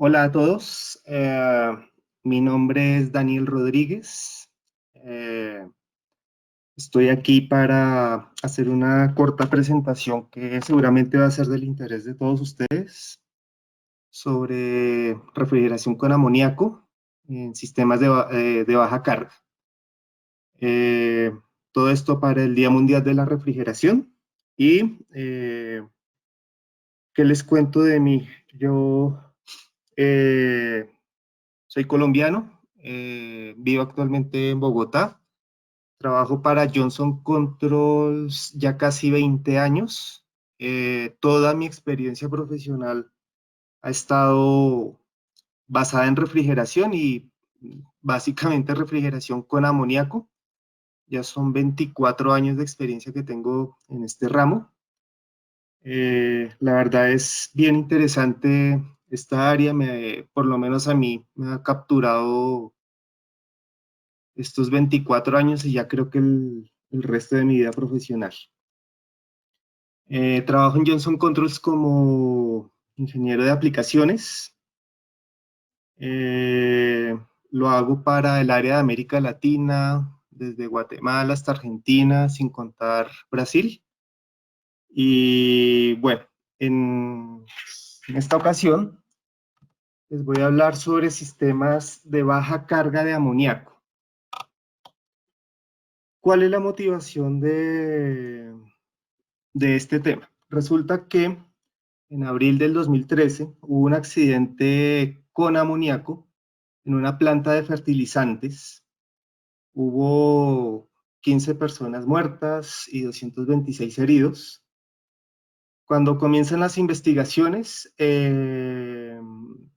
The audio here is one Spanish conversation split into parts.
Hola a todos, mi nombre es Daniel Rodríguez. Eh, Estoy aquí para hacer una corta presentación que seguramente va a ser del interés de todos ustedes sobre refrigeración con amoníaco en sistemas de baja carga. Eh, Todo esto para el Día Mundial de la Refrigeración. Y, ¿qué les cuento de mí? Yo eh, soy colombiano, vivo actualmente en Bogotá, trabajo para Johnson Controls ya casi 20 años. Toda mi experiencia profesional ha estado basada en refrigeración y básicamente refrigeración con amoníaco. Ya son 24 años de experiencia que tengo en este ramo. La verdad es bien interesante esta área, por lo menos a mí me ha capturado estos 24 años y ya creo que el resto de mi vida profesional. Trabajo en Johnson Controls como ingeniero de aplicaciones. Eh, lo hago para el área de América Latina, desde Guatemala hasta Argentina, sin contar Brasil. Y bueno, en esta ocasión les voy a hablar sobre sistemas de baja carga de amoníaco. ¿Cuál es la motivación de este tema? Resulta que en abril del 2013 hubo un accidente con amoníaco en una planta de fertilizantes. Hubo 15 personas muertas y 226 heridos. Cuando comienzan las investigaciones,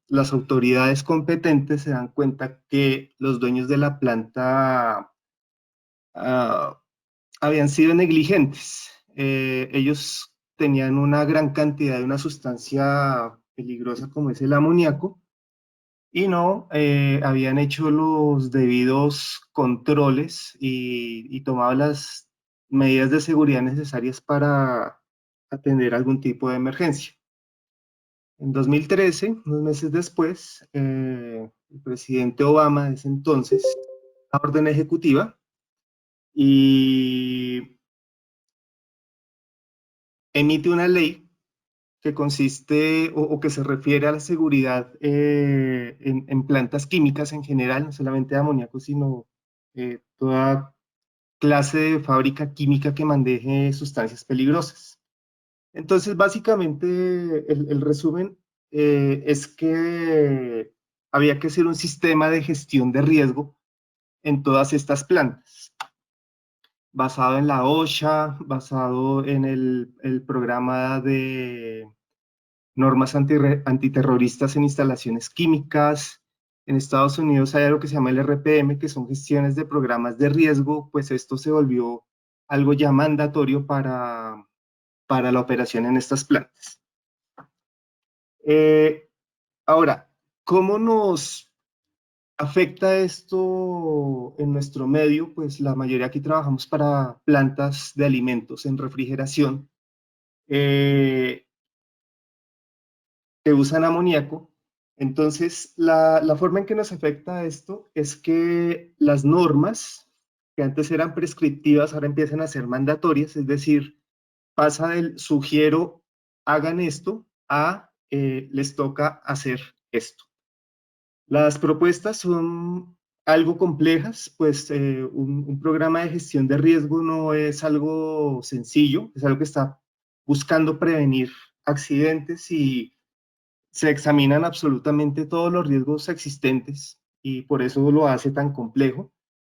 las autoridades competentes se dan cuenta que los dueños de la planta habían sido negligentes. Ellos tenían una gran cantidad de una sustancia peligrosa como es el amoníaco y no habían hecho los debidos controles y tomado las medidas de seguridad necesarias para atender algún tipo de emergencia. En 2013, unos meses después, el presidente Obama de ese entonces, una orden ejecutiva y emite una ley que consiste o que se refiere a la seguridad en plantas químicas en general, no solamente de amoníaco, sino toda clase de fábrica química que maneje sustancias peligrosas. Entonces, básicamente, el resumen es que había que hacer un sistema de gestión de riesgo en todas estas plantas, basado en la OSHA, basado en el programa de normas antiterroristas en instalaciones químicas. En Estados Unidos hay algo que se llama el RPM, que son gestiones de programas de riesgo, pues esto se volvió algo ya mandatorio para la operación en estas plantas. Eh, Ahora, ¿cómo nos afecta esto en nuestro medio? Pues la mayoría aquí trabajamos para plantas de alimentos en refrigeración. Que usan amoníaco. Entonces, la forma en que nos afecta esto es que las normas que antes eran prescriptivas ahora empiezan a ser mandatorias, es decir, pasa del sugiero hagan esto a les toca hacer esto. Las propuestas son algo complejas, pues un programa de gestión de riesgo no es algo sencillo, es algo que está buscando prevenir accidentes y se examinan absolutamente todos los riesgos existentes y por eso lo hace tan complejo.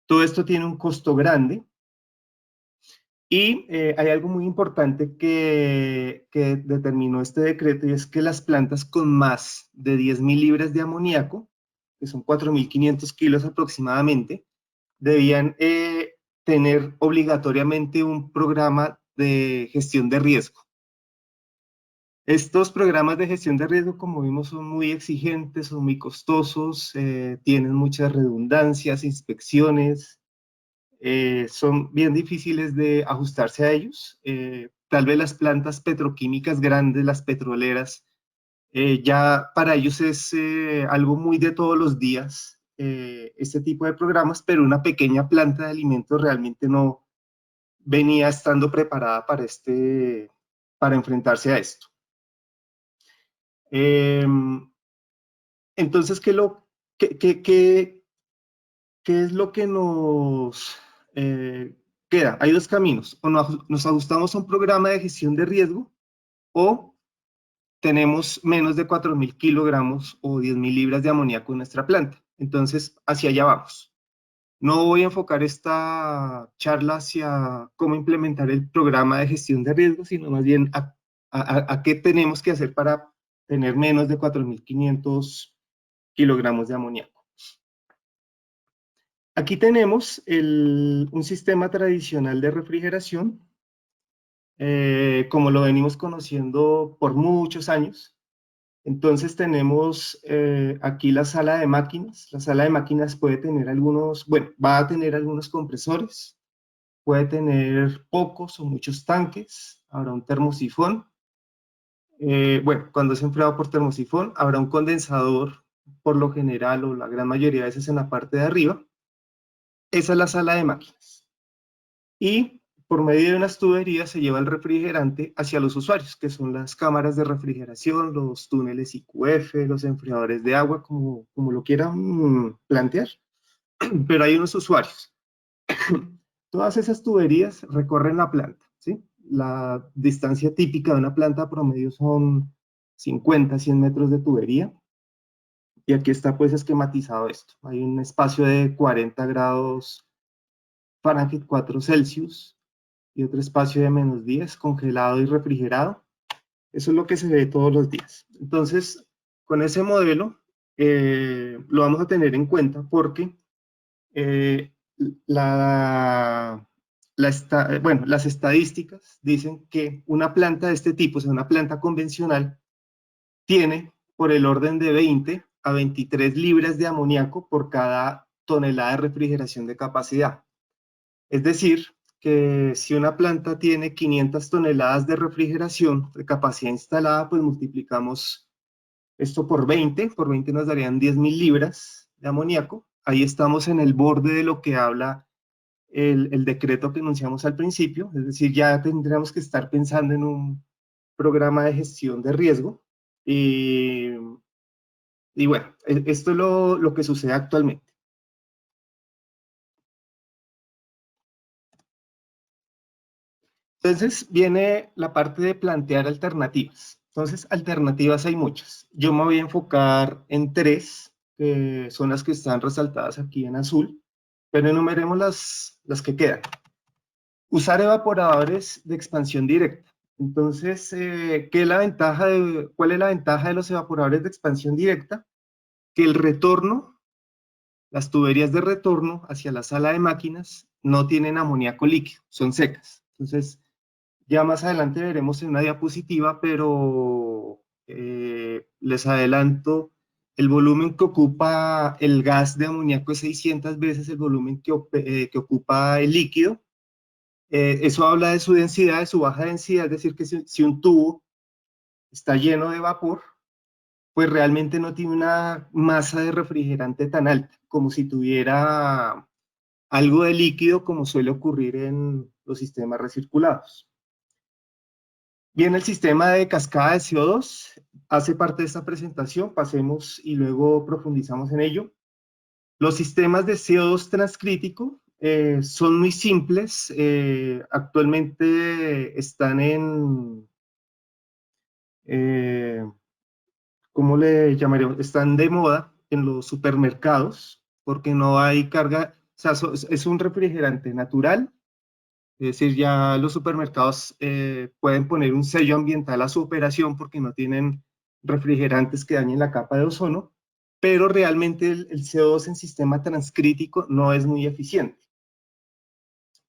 Todo esto tiene un costo grande y hay algo muy importante que determinó este decreto y es que las plantas con más de 10.000 libras de amoníaco, que son 4.500 kilos aproximadamente, debían tener obligatoriamente un programa de gestión de riesgo. Estos programas de gestión de riesgo, como vimos, son muy exigentes, son muy costosos, tienen muchas redundancias, inspecciones, son bien difíciles de ajustarse a ellos. Tal vez las plantas petroquímicas grandes, las petroleras, Ya para ellos es algo muy de todos los días este tipo de programas, pero una pequeña planta de alimentos realmente no venía estando preparada para enfrentarse a esto. Entonces, qué, qué- qué- qué es lo que nos queda? Hay dos caminos. O nos ajustamos a un programa de gestión de riesgo o tenemos menos de 4.000 kilogramos o 10.000 libras de amoníaco en nuestra planta. Entonces, hacia allá vamos. No voy a enfocar esta charla hacia cómo implementar el programa de gestión de riesgos, sino más bien a qué tenemos que hacer para tener menos de 4.500 kilogramos de amoníaco. Aquí tenemos un sistema tradicional de refrigeración, como lo venimos conociendo por muchos años. Entonces tenemos aquí la sala de máquinas. La sala de máquinas puede tener va a tener algunos compresores, puede tener pocos o muchos tanques, habrá un termosifón. Bueno, cuando es enfriado por termosifón, habrá un condensador, por lo general o la gran mayoría de veces en la parte de arriba. Esa es la sala de máquinas. Y por medio de unas tuberías se lleva el refrigerante hacia los usuarios, que son las cámaras de refrigeración, los túneles IQF, los enfriadores de agua, como lo quieran plantear. Pero hay unos usuarios. Todas esas tuberías recorren la planta, ¿sí? La distancia típica de una planta promedio son 50, 100 metros de tubería. Y aquí está pues esquematizado esto. Hay un espacio de 40 grados Fahrenheit, 4 Celsius, y otro espacio de -10, congelado y refrigerado. Eso es lo que se ve todos los días. Entonces, con ese modelo lo vamos a tener en cuenta porque eh, bueno, las estadísticas dicen que una planta de este tipo, o sea, una planta convencional, tiene por el orden de 20 a 23 libras de amoníaco por cada tonelada de refrigeración de capacidad. Es decir, que si una planta tiene 500 toneladas de refrigeración de capacidad instalada, pues multiplicamos esto por 20 nos darían 10.000 libras de amoníaco. Ahí estamos en el borde de lo que habla el decreto que enunciamos al principio, es decir, ya tendríamos que estar pensando en un programa de gestión de riesgo. Y, y bueno, esto es lo que sucede actualmente. Entonces viene la parte de plantear alternativas. Entonces, alternativas hay muchas. Yo me voy a enfocar en tres, que son las que están resaltadas aquí en azul, pero enumeremos las que quedan. Usar evaporadores de expansión directa. Entonces, ¿cuál es la ventaja de los evaporadores de expansión directa? Que el retorno, las tuberías de retorno hacia la sala de máquinas no tienen amoníaco líquido, son secas. Entonces, ya más adelante veremos en una diapositiva, pero les adelanto, el volumen que ocupa el gas de amoníaco es 600 veces el volumen que ocupa el líquido. Eso habla de su densidad, de su baja densidad, es decir, que si un tubo está lleno de vapor, pues realmente no tiene una masa de refrigerante tan alta como si tuviera algo de líquido, como suele ocurrir en los sistemas recirculados. Bien, el sistema de cascada de CO2 hace parte de esta presentación, pasemos y luego profundizamos en ello. Los sistemas de CO2 transcrítico son muy simples, actualmente están eh, ¿cómo le llamaremos? Están de moda en los supermercados porque no hay carga, o sea, es un refrigerante natural. Es decir, ya los supermercados pueden poner un sello ambiental a su operación porque no tienen refrigerantes que dañen la capa de ozono, pero realmente el CO2 en sistema transcrítico no es muy eficiente.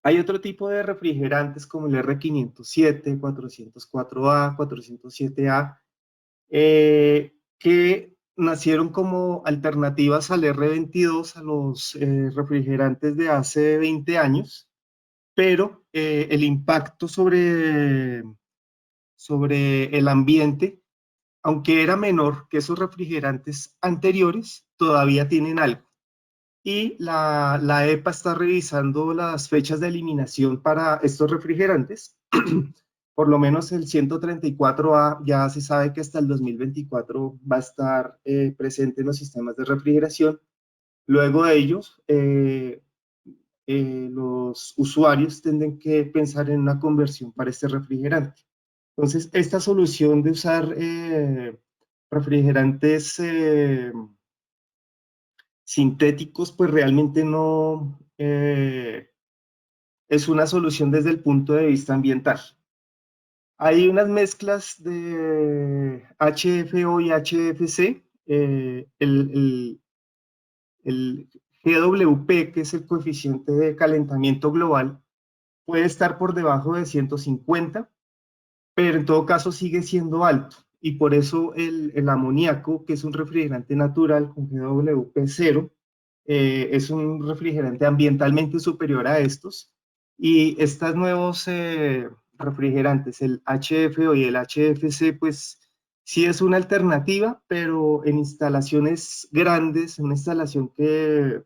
Hay otro tipo de refrigerantes como el R507, 404A, 407A, que nacieron como alternativas al R22, a los refrigerantes de hace 20 años, pero el impacto sobre el ambiente aunque era menor que esos refrigerantes anteriores, todavía tienen algo. Y la EPA está revisando las fechas de eliminación para estos refrigerantes. Por lo menos el 134A ya se sabe que hasta el 2024 va a estar presente en los sistemas de refrigeración. Luego de ellos, los usuarios tienen que pensar en una conversión para este refrigerante. Entonces, esta solución de usar refrigerantes sintéticos, pues realmente no es una solución desde el punto de vista ambiental. Hay unas mezclas de HFO y HFC. El GWP, que es el coeficiente de calentamiento global, puede estar por debajo de 150, pero en todo caso sigue siendo alto. Y por eso el amoníaco, que es un refrigerante natural con GWP 0, es un refrigerante ambientalmente superior a estos. Y estos nuevos refrigerantes, el HFO y el HFC, pues sí es una alternativa, pero en instalaciones grandes, una instalación que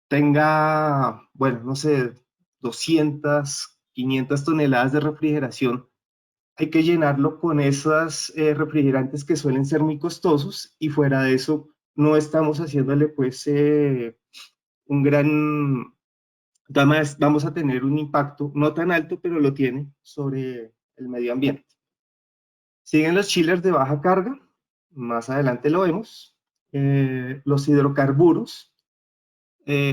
tenga, bueno, no sé, 200, 500 toneladas de refrigeración, hay que llenarlo con esos refrigerantes que suelen ser muy costosos, y fuera de eso no estamos haciéndole pues un gran, vamos a tener un impacto no tan alto, pero lo tiene sobre el medio ambiente. Siguen los chillers de baja carga, más adelante lo vemos. Los hidrocarburos.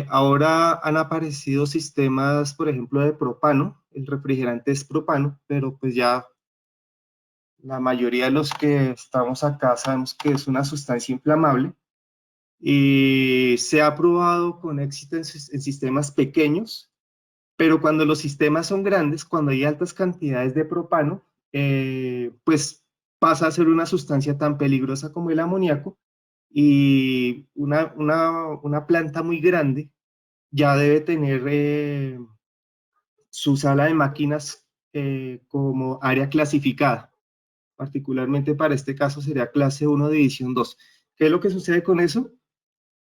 Ahora han aparecido sistemas, por ejemplo, de propano. El refrigerante es propano, pero pues ya la mayoría de los que estamos acá sabemos que es una sustancia inflamable, y se ha probado con éxito en sistemas pequeños, pero cuando los sistemas son grandes, cuando hay altas cantidades de propano, pues pasa a ser una sustancia tan peligrosa como el amoníaco, y una planta muy grande ya debe tener su sala de máquinas como área clasificada. Particularmente para este caso sería clase 1, división 2. ¿Qué es lo que sucede con eso?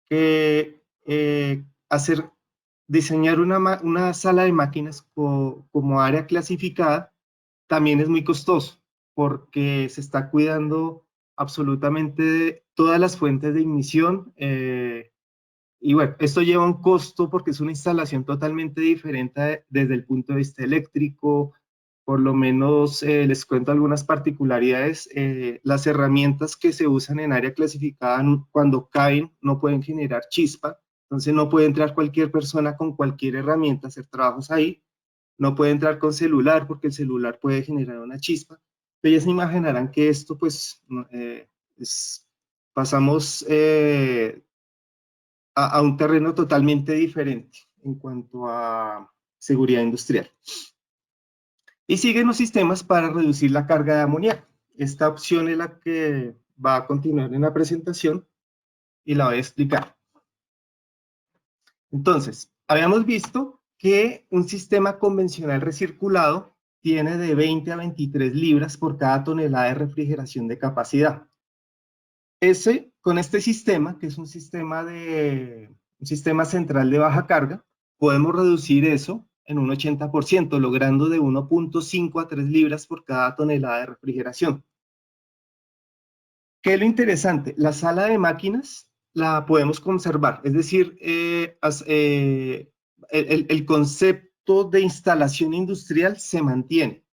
Que diseñar una sala de máquinas como área clasificada también es muy costoso, porque se está cuidando absolutamente de todas las fuentes de ignición. Y bueno, esto lleva un costo porque es una instalación totalmente diferente desde el punto de vista eléctrico. Por lo menos les cuento algunas particularidades. Las herramientas que se usan en área clasificada, cuando caen, no pueden generar chispa. Entonces no puede entrar cualquier persona con cualquier herramienta a hacer trabajos ahí. No puede entrar con celular porque el celular puede generar una chispa. Ustedes se imaginarán que esto pues pasamos a un terreno totalmente diferente en cuanto a seguridad industrial. Y siguen los sistemas para reducir la carga de amoníaco. Esta opción es la que va a continuar en la presentación y la voy a explicar. Entonces, habíamos visto que un sistema convencional recirculado tiene de 20 a 23 libras por cada tonelada de refrigeración de capacidad. Con este sistema, que es un sistema central de baja carga, podemos reducir eso en un 80%, logrando de 1.5 a 3 libras por cada tonelada de refrigeración. ¿Qué es lo interesante? La sala de máquinas la podemos conservar, es decir, el concepto de instalación industrial se mantiene,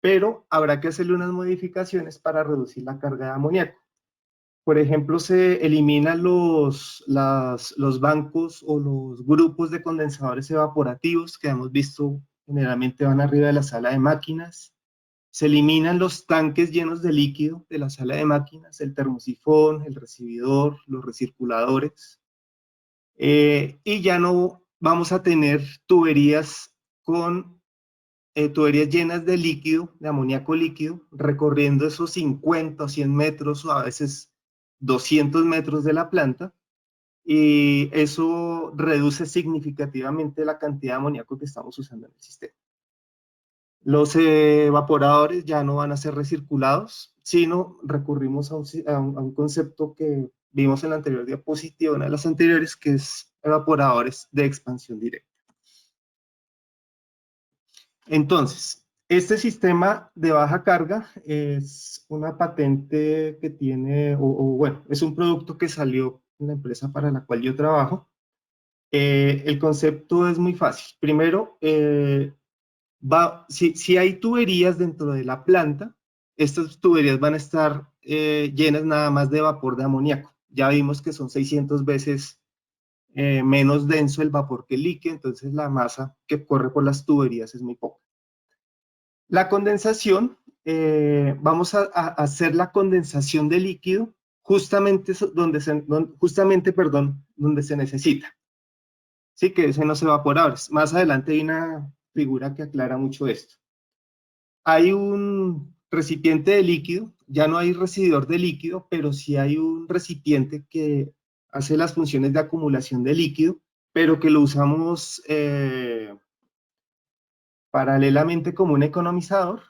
pero habrá que hacerle unas modificaciones para reducir la carga de amoníaco. Por ejemplo, se eliminan los bancos o los grupos de condensadores evaporativos que hemos visto generalmente van arriba de la sala de máquinas. Se eliminan los tanques llenos de líquido de la sala de máquinas, el termosifón, el recibidor, los recirculadores. Y ya no vamos a tener tuberías tuberías llenas de líquido, de amoníaco líquido, recorriendo esos 50 o 100 metros o a veces 200 metros de la planta, y eso reduce significativamente la cantidad de amoníaco que estamos usando en el sistema. Los evaporadores ya no van a ser recirculados, sino recurrimos a un concepto que vimos en la anterior diapositiva, una de las anteriores, que es evaporadores de expansión directa. Entonces, este sistema de baja carga es una patente que tiene, bueno, es un producto que salió en la empresa para la cual yo trabajo. El concepto es muy fácil. Primero, si hay tuberías dentro de la planta, estas tuberías van a estar llenas nada más de vapor de amoníaco. Ya vimos que son 600 veces menos denso el vapor que el líquido, entonces la masa que corre por las tuberías es muy poca. La condensación, vamos a hacer la condensación de líquido justamente donde se necesita. Sí, que es en los evaporadores. Más adelante hay una figura que aclara mucho esto. Hay un recipiente de líquido, ya no hay recibidor de líquido, pero sí hay un recipiente que hace las funciones de acumulación de líquido, pero que lo usamos paralelamente como un economizador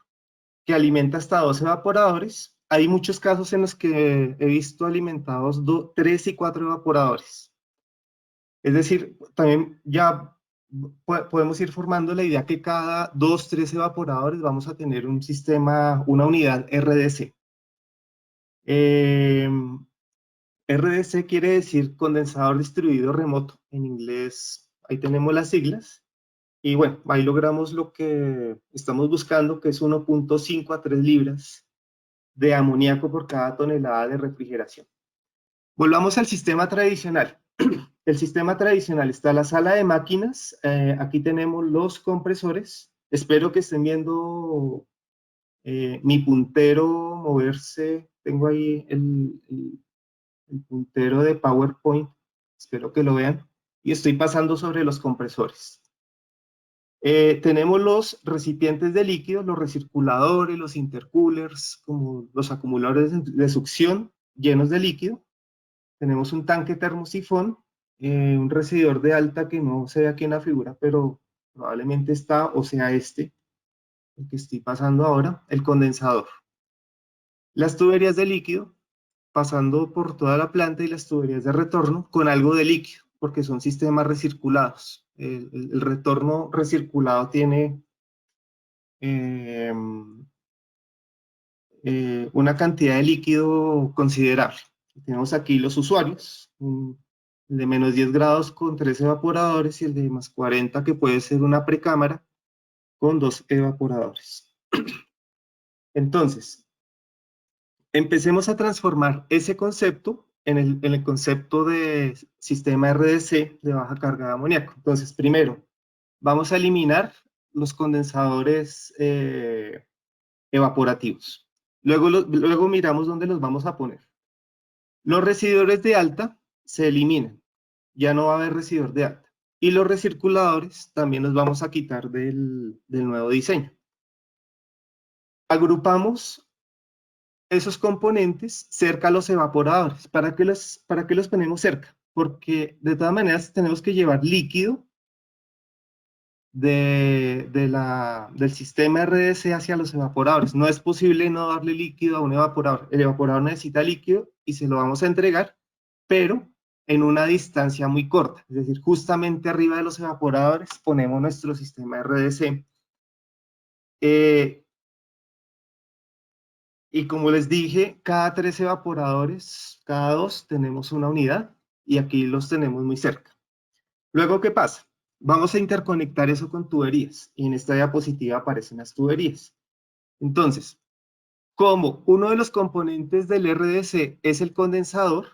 que alimenta hasta 2 evaporadores. Hay muchos casos en los que he visto alimentados 3 y 4 evaporadores. Es decir, también ya podemos ir formando la idea que cada 2, 3 evaporadores vamos a tener un sistema, una unidad RDC. Eh, RDC quiere decir condensador distribuido remoto. En inglés, ahí tenemos las siglas. Y bueno, ahí logramos lo que estamos buscando, que es 1.5 a 3 libras de amoníaco por cada tonelada de refrigeración. Volvamos al sistema tradicional. El sistema tradicional está la sala de máquinas. Aquí tenemos los compresores. Espero que estén viendo mi puntero moverse. Tengo ahí el puntero de PowerPoint. Espero que lo vean. Y estoy pasando sobre los compresores. Tenemos los recipientes de líquido, los recirculadores, los intercoolers, como los acumuladores de succión llenos de líquido. Tenemos un tanque termosifón, un recibidor de alta que no se ve aquí en la figura, pero probablemente está, o sea este, el que estoy pasando ahora, el condensador. Las tuberías de líquido, pasando por toda la planta y las tuberías de retorno con algo de líquido, porque son sistemas recirculados. El retorno recirculado tiene eh, una cantidad de líquido considerable. Tenemos aquí los usuarios, el de menos 10 grados con 3 evaporadores y el de más 40 que puede ser una precámara con 2 evaporadores. Entonces, empecemos a transformar ese concepto en el concepto de sistema RDC de baja carga de amoníaco. Entonces, primero, vamos a eliminar los condensadores evaporativos. Luego miramos dónde los vamos a poner. Los recibidores de alta se eliminan, ya no va a haber recibidor de alta. Y los recirculadores también los vamos a quitar del nuevo diseño. Agrupamos esos componentes cerca a los evaporadores. Para qué los ponemos cerca? Porque de todas maneras tenemos que llevar líquido del sistema RDC hacia los evaporadores. No es posible no darle líquido a un evaporador. El evaporador necesita líquido y se lo vamos a entregar, pero en una distancia muy corta. Es decir, justamente arriba de los evaporadores ponemos nuestro sistema RDC. Y como les dije, cada 3 evaporadores, cada 2 tenemos una unidad y aquí los tenemos muy cerca. Luego, ¿qué pasa? Vamos a interconectar eso con tuberías y en esta diapositiva aparecen las tuberías. Entonces, como uno de los componentes del RDC es el condensador,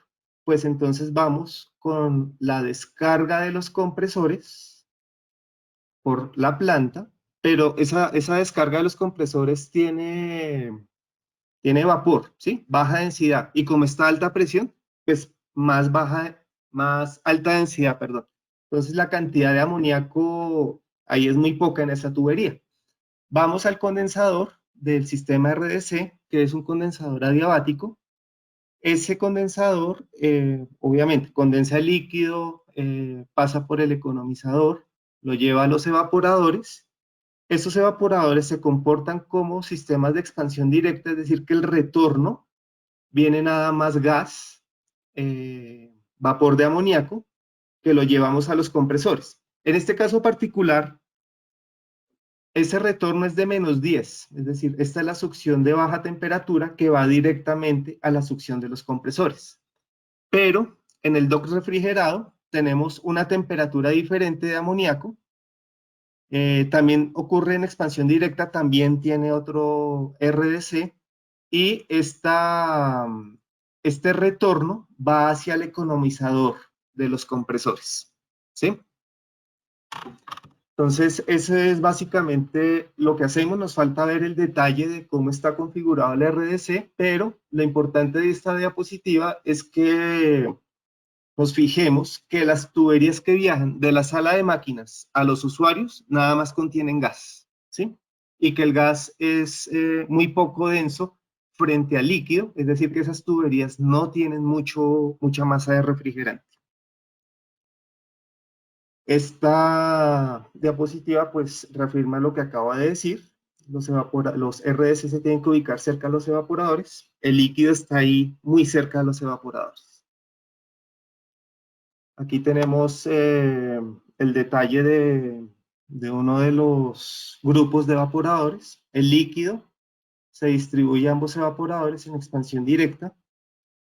pues entonces vamos con la descarga de los compresores por la planta, pero esa descarga de los compresores tiene vapor, ¿sí? Baja densidad. Y como está a alta presión, pues más alta densidad, perdón. Entonces la cantidad de amoníaco ahí es muy poca en esa tubería. Vamos al condensador del sistema RDC, que es un condensador adiabático. Ese condensador, obviamente, condensa el líquido, pasa por el economizador, lo lleva a los evaporadores Estos evaporadores se comportan como sistemas de expansión directa, es decir, que el retorno viene nada más gas, vapor de amoníaco, que lo llevamos a los compresores. En este caso particular, ese retorno es de -10, es decir, esta es la succión de baja temperatura que va directamente a la succión de los compresores. Pero en el dock refrigerado tenemos una temperatura diferente de amoníaco. También ocurre en expansión directa, también tiene otro RDC y este retorno va hacia el economizador de los compresores, ¿sí? Entonces, eso es básicamente lo que hacemos. Nos falta ver el detalle de cómo está configurado el RDC, pero lo importante de esta diapositiva es que nos fijemos que las tuberías que viajan de la sala de máquinas a los usuarios nada más contienen gas, ¿sí? Y que el gas es muy poco denso frente al líquido, es decir, que esas tuberías no tienen mucha masa de refrigerante. Esta diapositiva pues reafirma lo que acabo de decir. Los RDC se tienen que ubicar cerca de los evaporadores. El líquido está ahí muy cerca de los evaporadores. Aquí tenemos el detalle de uno de los grupos de evaporadores. El líquido se distribuye a ambos evaporadores en expansión directa.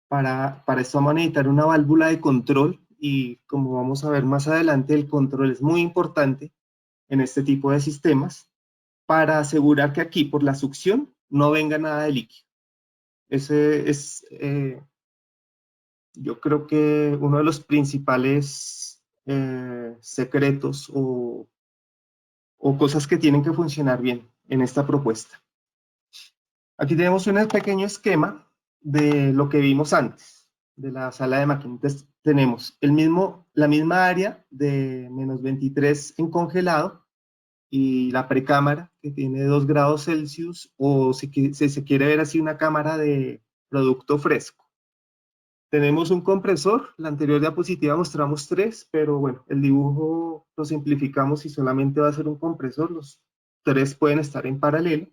Para esto vamos a necesitar una válvula de control y como vamos a ver más adelante, el control es muy importante en este tipo de sistemas para asegurar que aquí por la succión no venga nada de líquido. Ese es, yo creo que uno de los principales secretos o cosas que tienen que funcionar bien en esta propuesta. Aquí tenemos un pequeño esquema de lo que vimos antes, de la sala de máquinas. Entonces, tenemos la misma área de -23 en congelado y la precámara que tiene 2 grados Celsius o si se quiere ver así una cámara de producto fresco. Tenemos un compresor, la anterior diapositiva mostramos 3, pero bueno, el dibujo lo simplificamos y solamente va a ser un compresor, los 3 pueden estar en paralelo.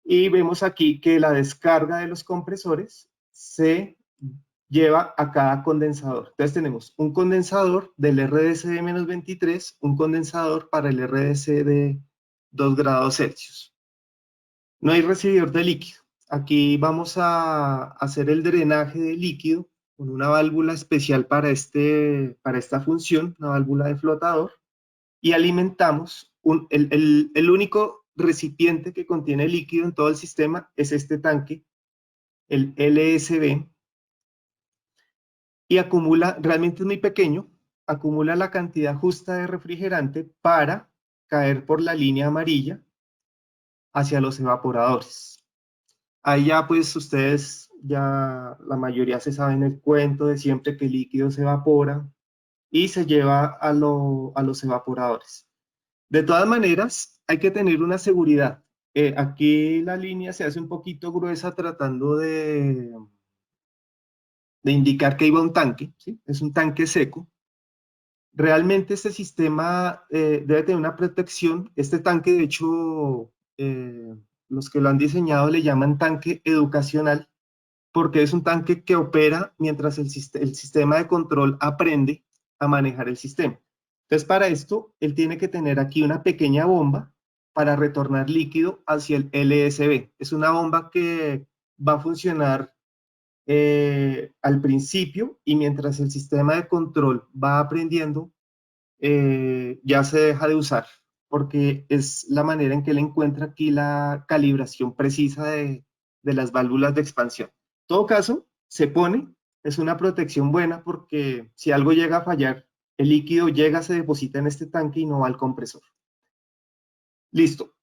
Y vemos aquí que la descarga de los compresores se lleva a cada condensador. Entonces tenemos un condensador del RDC de -23, un condensador para el RDC de 2 grados Celsius. No hay recibidor de líquido. Aquí vamos a hacer el drenaje de líquido con una válvula especial para esta función, una válvula de flotador, y alimentamos, el único recipiente que contiene líquido en todo el sistema es este tanque, el LSB, y acumula, realmente es muy pequeño, acumula la cantidad justa de refrigerante para caer por la línea amarilla hacia los evaporadores. Ahí ya pues ustedes, ya la mayoría se saben el cuento de siempre que el líquido se evapora y se lleva a los evaporadores. De todas maneras, hay que tener una seguridad. Aquí la línea se hace un poquito gruesa tratando de indicar que iba un tanque, ¿sí? Es un tanque seco. Realmente este sistema debe tener una protección. Este tanque, de hecho, los que lo han diseñado le llaman tanque educacional, porque es un tanque que opera mientras el sistema de control aprende a manejar el sistema. Entonces, para esto, él tiene que tener aquí una pequeña bomba para retornar líquido hacia el LSB. Es una bomba que va a funcionar al principio y mientras el sistema de control va aprendiendo, ya se deja de usar, porque es la manera en que él encuentra aquí la calibración precisa de las válvulas de expansión. En todo caso, se pone, es una protección buena porque si algo llega a fallar, el líquido llega, se deposita en este tanque y no va al compresor. Listo.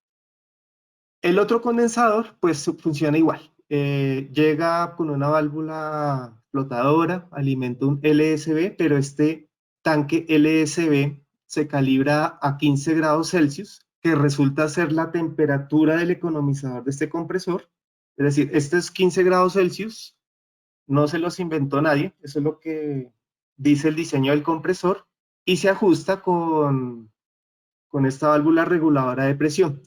El otro condensador, pues funciona igual. Llega con una válvula flotadora, alimenta un LSB, pero este tanque LSB se calibra a 15 grados Celsius, que resulta ser la temperatura del economizador de este compresor. Es decir, estos 15 grados Celsius no se los inventó nadie, eso es lo que dice el diseño del compresor, y se ajusta con con esta válvula reguladora de presión.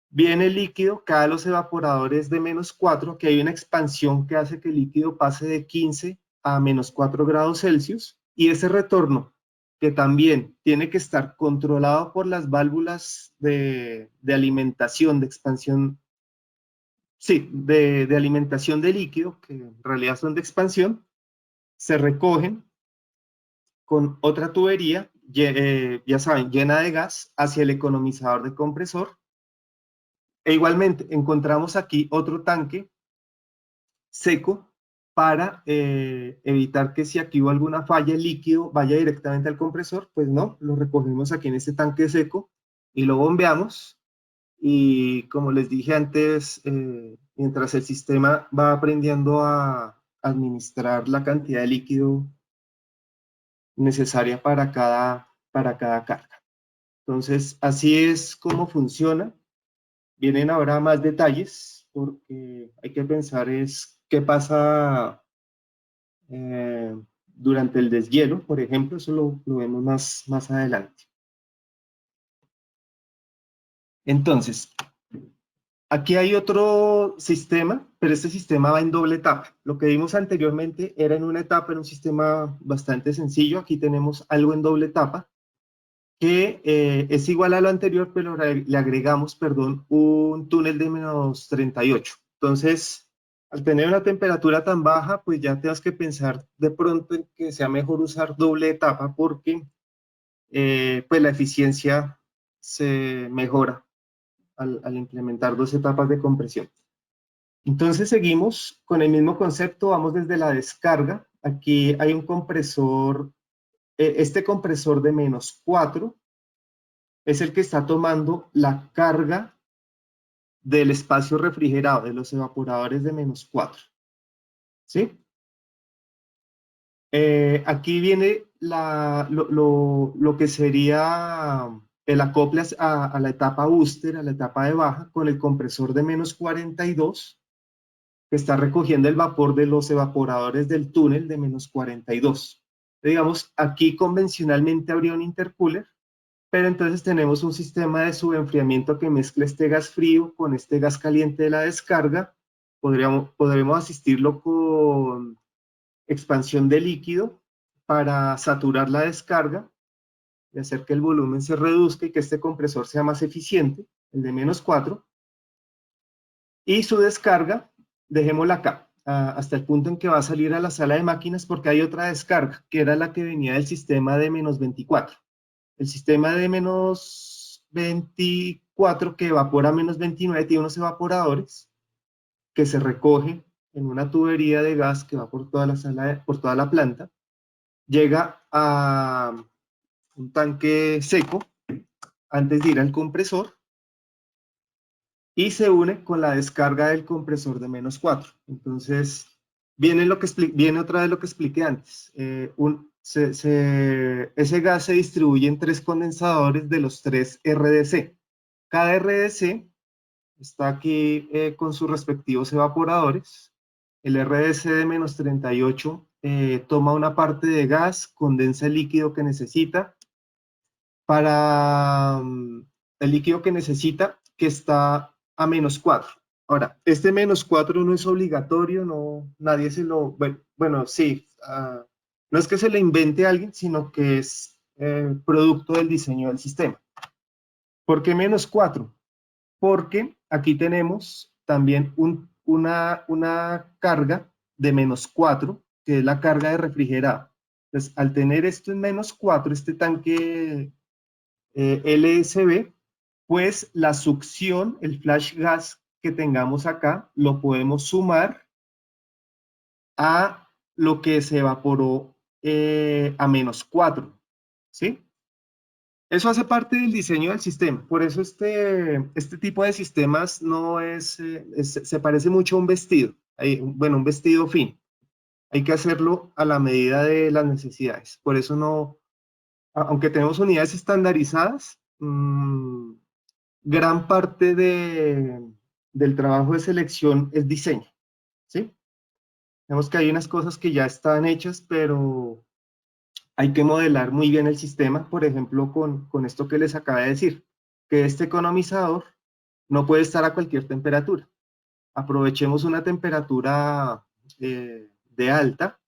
Viene el líquido, cae a los evaporadores de -4, que hay una expansión que hace que el líquido pase de 15 a -4 grados Celsius, y ese retorno, que también tiene que estar controlado por las válvulas de alimentación, de expansión, sí, de alimentación de líquido, que en realidad son de expansión, se recogen con otra tubería, ya saben, llena de gas hacia el economizador de compresor. E igualmente encontramos aquí otro tanque seco para evitar que si aquí hubo alguna falla el líquido vaya directamente al compresor. Pues no, lo recogemos aquí en este tanque seco y lo bombeamos. Y como les dije antes, mientras el sistema va aprendiendo a administrar la cantidad de líquido necesaria para cada carga. Entonces, así es como funciona. Vienen ahora más detalles, porque hay que pensar es qué pasa durante el deshielo, por ejemplo. Eso lo vemos más adelante. Entonces, aquí hay otro sistema, pero este sistema va en doble etapa. Lo que vimos anteriormente era en una etapa, era un sistema bastante sencillo. Aquí tenemos algo en doble etapa, que es igual a lo anterior, pero le agregamos, perdón, un túnel de -38. Entonces, al tener una temperatura tan baja, pues ya tengas que pensar de pronto en que sea mejor usar doble etapa, porque pues la eficiencia se mejora al implementar dos etapas de compresión. Entonces seguimos con el mismo concepto, vamos desde la descarga. Aquí hay un compresor, este compresor de -4 es el que está tomando la carga del espacio refrigerado, de los evaporadores de -4. ¿Sí? Aquí viene lo que sería el acople a la etapa booster, a la etapa de baja, con el compresor de -42, que está recogiendo el vapor de los evaporadores del túnel de -42. Digamos, aquí convencionalmente habría un intercooler, pero entonces tenemos un sistema de subenfriamiento que mezcla este gas frío con este gas caliente de la descarga. Podremos asistirlo con expansión de líquido para saturar la descarga y hacer que el volumen se reduzca y que este compresor sea más eficiente, el de -4. Y su descarga, dejémosla acá, hasta el punto en que va a salir a la sala de máquinas, porque hay otra descarga, que era la que venía del sistema de -24. El sistema de -24 que evapora a -29 tiene unos evaporadores que se recogen en una tubería de gas que va por toda la sala, por toda la planta, llega a un tanque seco antes de ir al compresor y se une con la descarga del compresor de -4. Entonces, viene otra vez lo que expliqué antes. Ese gas se distribuye en tres condensadores de los tres RDC. Cada RDC está aquí con sus respectivos evaporadores. El RDC de -38 toma una parte de gas, condensa el líquido que necesita para el líquido que necesita, que está a -4. Ahora, este -4 no es obligatorio, no, nadie se lo, bueno, sí, no es que se le invente a alguien, sino que es producto del diseño del sistema. ¿Por qué -4? Porque aquí tenemos también una carga de -4, que es la carga de refrigerado. Entonces, al tener esto en -4, este tanque LSB, pues la succión, el flash gas que tengamos acá, lo podemos sumar a lo que se evaporó a -4, ¿sí? Eso hace parte del diseño del sistema. Por eso este tipo de sistemas no se parece mucho a un vestido. Bueno, un vestido fino. Hay que hacerlo a la medida de las necesidades. Por eso no, aunque tenemos unidades estandarizadas, gran parte del trabajo de selección es diseño, ¿sí? Vemos que hay unas cosas que ya están hechas, pero hay que modelar muy bien el sistema, por ejemplo, con esto que les acabé de decir, que este economizador no puede estar a cualquier temperatura. Aprovechemos una temperatura de alta,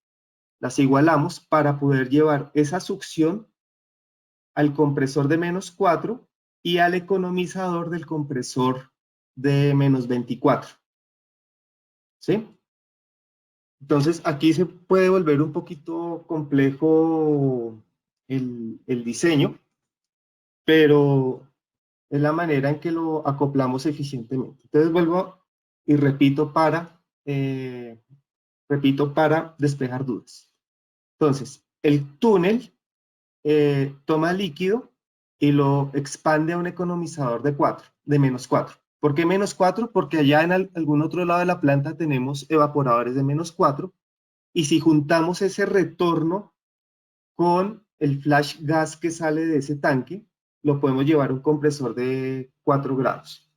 las igualamos para poder llevar esa succión al compresor de -4 y al economizador del compresor de -24. ¿Sí? Entonces aquí se puede volver un poquito complejo el diseño, pero es la manera en que lo acoplamos eficientemente. Entonces vuelvo y repito para despejar dudas. Entonces, el túnel toma líquido y lo expande a un economizador de 4, de -4. ¿Por qué -4? Porque allá en algún otro lado de la planta tenemos evaporadores de -4 y si juntamos ese retorno con el flash gas que sale de ese tanque, lo podemos llevar a un compresor de 4 grados.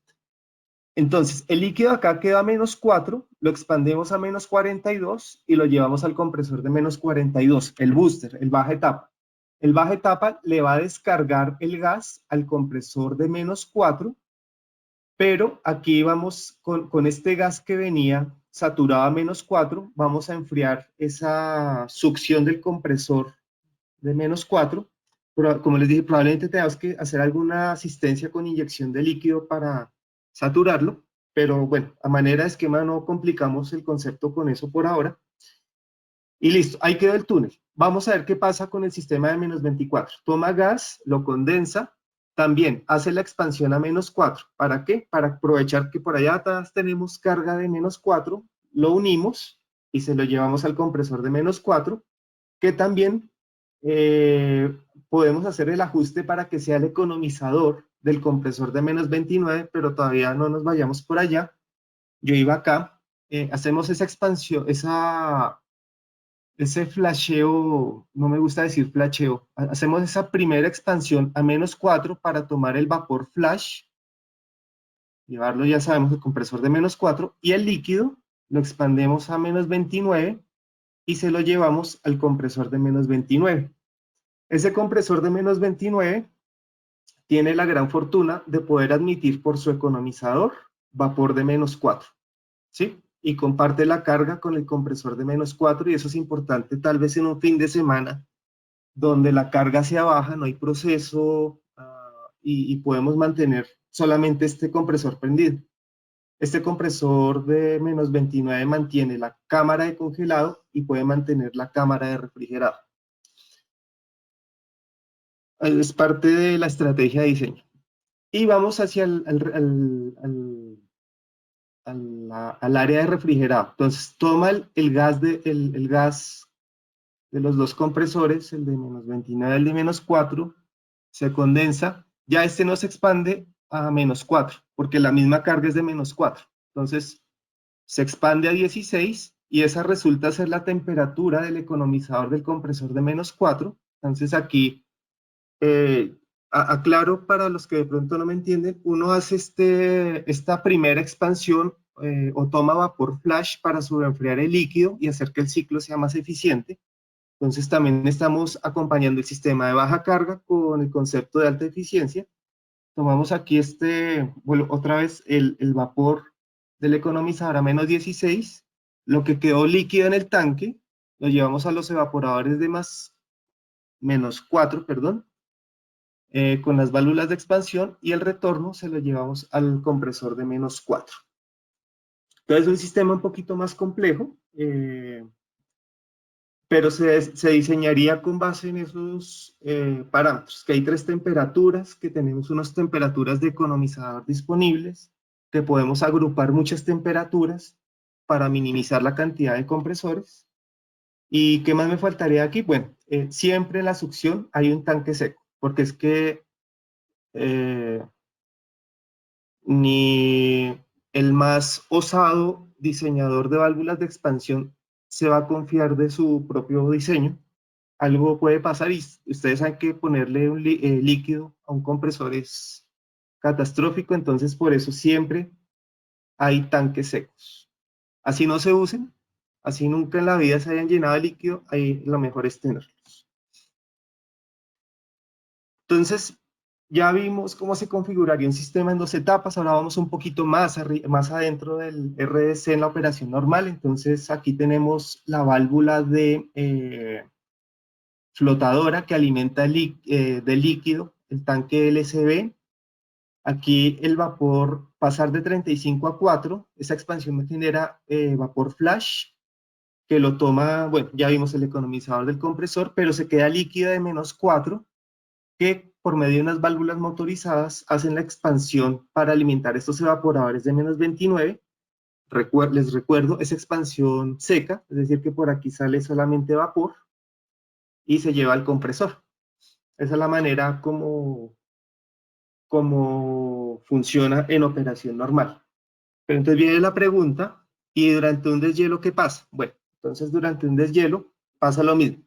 Entonces, el líquido acá queda a -4, lo expandemos a -42 y lo llevamos al compresor de -42, el booster, el baja etapa. El baja etapa le va a descargar el gas al compresor de -4, pero aquí vamos con este gas que venía saturado a -4, vamos a enfriar esa succión del compresor de -4. Pero, como les dije, probablemente tengamos que hacer alguna asistencia con inyección de líquido para saturarlo, pero bueno, a manera de esquema no complicamos el concepto con eso por ahora. Y listo, ahí quedó el túnel. Vamos a ver qué pasa con el sistema de -24. Toma gas, lo condensa, también hace la expansión a -4. ¿Para qué? Para aprovechar que por allá atrás tenemos carga de -4, lo unimos y se lo llevamos al compresor de -4, que también podemos hacer el ajuste para que sea el economizador del compresor de -29, pero todavía no nos vayamos por allá. Yo iba acá, hacemos esa expansión, ese flasheo, no me gusta decir flasheo, hacemos esa primera expansión a -4 para tomar el vapor flash, llevarlo, ya sabemos, el compresor de -4, y el líquido lo expandemos a -29 y se lo llevamos al compresor de -29. Ese compresor de -29 tiene la gran fortuna de poder admitir por su economizador vapor de -4, ¿sí? Y comparte la carga con el compresor de -4 y eso es importante tal vez en un fin de semana donde la carga sea baja, no hay proceso y podemos mantener solamente este compresor prendido. Este compresor de -29 mantiene la cámara de congelado y puede mantener la cámara de refrigerado. Es parte de la estrategia de diseño. Y vamos hacia al área de refrigerado. Entonces toma el gas de los dos compresores, el de -29 y el de -4, se condensa. Ya este no se expande a -4, porque la misma carga es de -4. Entonces se expande a 16 y esa resulta ser la temperatura del economizador del compresor de -4. Entonces aquí eh, aclaro para los que de pronto no me entienden, uno hace esta primera expansión o toma vapor flash para sobreenfriar el líquido y hacer que el ciclo sea más eficiente. Entonces también estamos acompañando el sistema de baja carga con el concepto de alta eficiencia. Tomamos aquí bueno, otra vez el vapor del economizador a -16, lo que quedó líquido en el tanque, lo llevamos a los evaporadores de -4, perdón, con las válvulas de expansión y el retorno se lo llevamos al compresor de -4. Entonces es un sistema un poquito más complejo, pero se diseñaría con base en esos parámetros, que hay tres temperaturas, que tenemos unas temperaturas de economizador disponibles, que podemos agrupar muchas temperaturas para minimizar la cantidad de compresores. ¿Y qué más me faltaría aquí? Bueno, siempre en la succión hay un tanque seco, porque es que eh, ni el más osado diseñador de válvulas de expansión se va a confiar de su propio diseño. Algo puede pasar y ustedes saben que ponerle un líquido a un compresor es catastrófico, entonces por eso siempre hay tanques secos. Así no se usen, así nunca en la vida se hayan llenado de líquido, ahí lo mejor es tenerlos. Entonces, ya vimos cómo se configuraría un sistema en 2 etapas. Ahora vamos un poquito más adentro del RDC en la operación normal. Entonces, aquí tenemos la válvula de flotadora que alimenta de líquido el tanque LSB. Aquí el vapor, pasar de 35 a 4, esa expansión genera vapor flash, que lo toma, bueno, ya vimos el economizador del compresor, pero se queda líquida de -4, que por medio de unas válvulas motorizadas hacen la expansión para alimentar estos evaporadores de -29. Les recuerdo, es expansión seca, es decir, que por aquí sale solamente vapor y se lleva al compresor. Esa es la manera como funciona en operación normal. Pero entonces viene la pregunta, ¿y durante un deshielo qué pasa? Bueno, entonces durante un deshielo pasa lo mismo.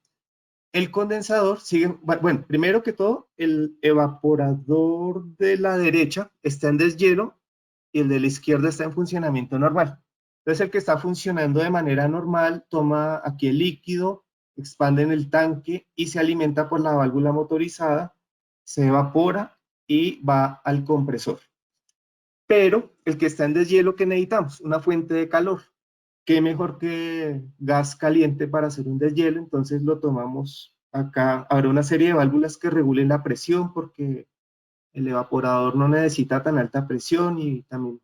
El condensador sigue, bueno, primero que todo, el evaporador de la derecha está en deshielo y el de la izquierda está en funcionamiento normal. Entonces el que está funcionando de manera normal toma aquí el líquido, expande en el tanque y se alimenta por la válvula motorizada, se evapora y va al compresor. Pero el que está en deshielo, ¿qué necesitamos? Una fuente de calor. ¿Qué mejor que gas caliente para hacer un deshielo? Entonces lo tomamos acá. Habrá una serie de válvulas que regulen la presión porque el evaporador no necesita tan alta presión y también,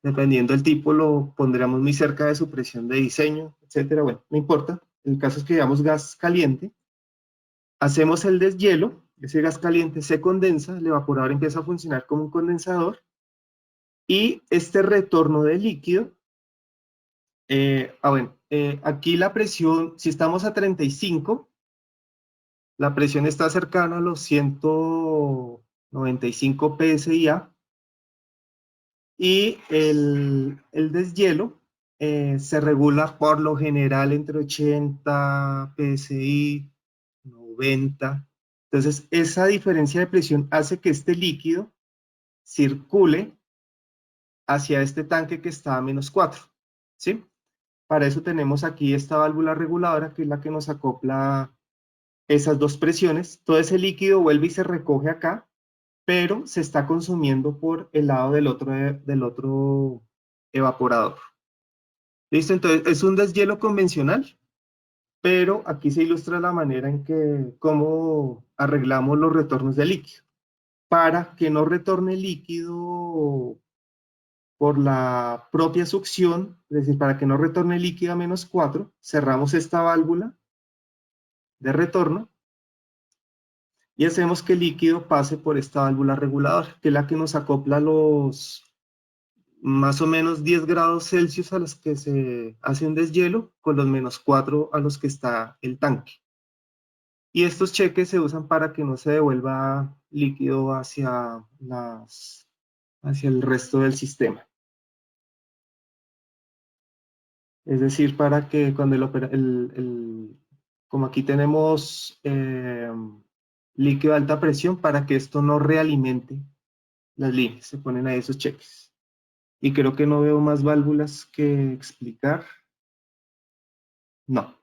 dependiendo del tipo, lo pondríamos muy cerca de su presión de diseño, etcétera. Bueno, no importa. El caso es que llevamos gas caliente. Hacemos el deshielo, ese gas caliente se condensa, el evaporador empieza a funcionar como un condensador y este retorno de líquido. Bueno, aquí la presión, si estamos a 35, la presión está cercana a los 195 PSI y el deshielo se regula por lo general entre 80 PSI, 90. Entonces, esa diferencia de presión hace que este líquido circule hacia este tanque que está a -4, ¿sí? Para eso tenemos aquí esta válvula reguladora, que es la que nos acopla esas dos presiones. Todo ese líquido vuelve y se recoge acá, pero se está consumiendo por el lado del otro evaporador. ¿Listo? Entonces es un deshielo convencional, pero aquí se ilustra la manera en que, cómo arreglamos los retornos de líquido. Para que no retorne líquido por la propia succión, es decir, para que no retorne líquido a -4, cerramos esta válvula de retorno y hacemos que el líquido pase por esta válvula reguladora, que es la que nos acopla los más o menos 10 grados Celsius a los que se hace un deshielo, con los -4 a los que está el tanque. Y estos cheques se usan para que no se devuelva líquido hacia el resto del sistema. Es decir, para que cuando como aquí tenemos líquido de alta presión, para que esto no realimente las líneas, se ponen ahí esos cheques. Y creo que no veo más válvulas que explicar. No.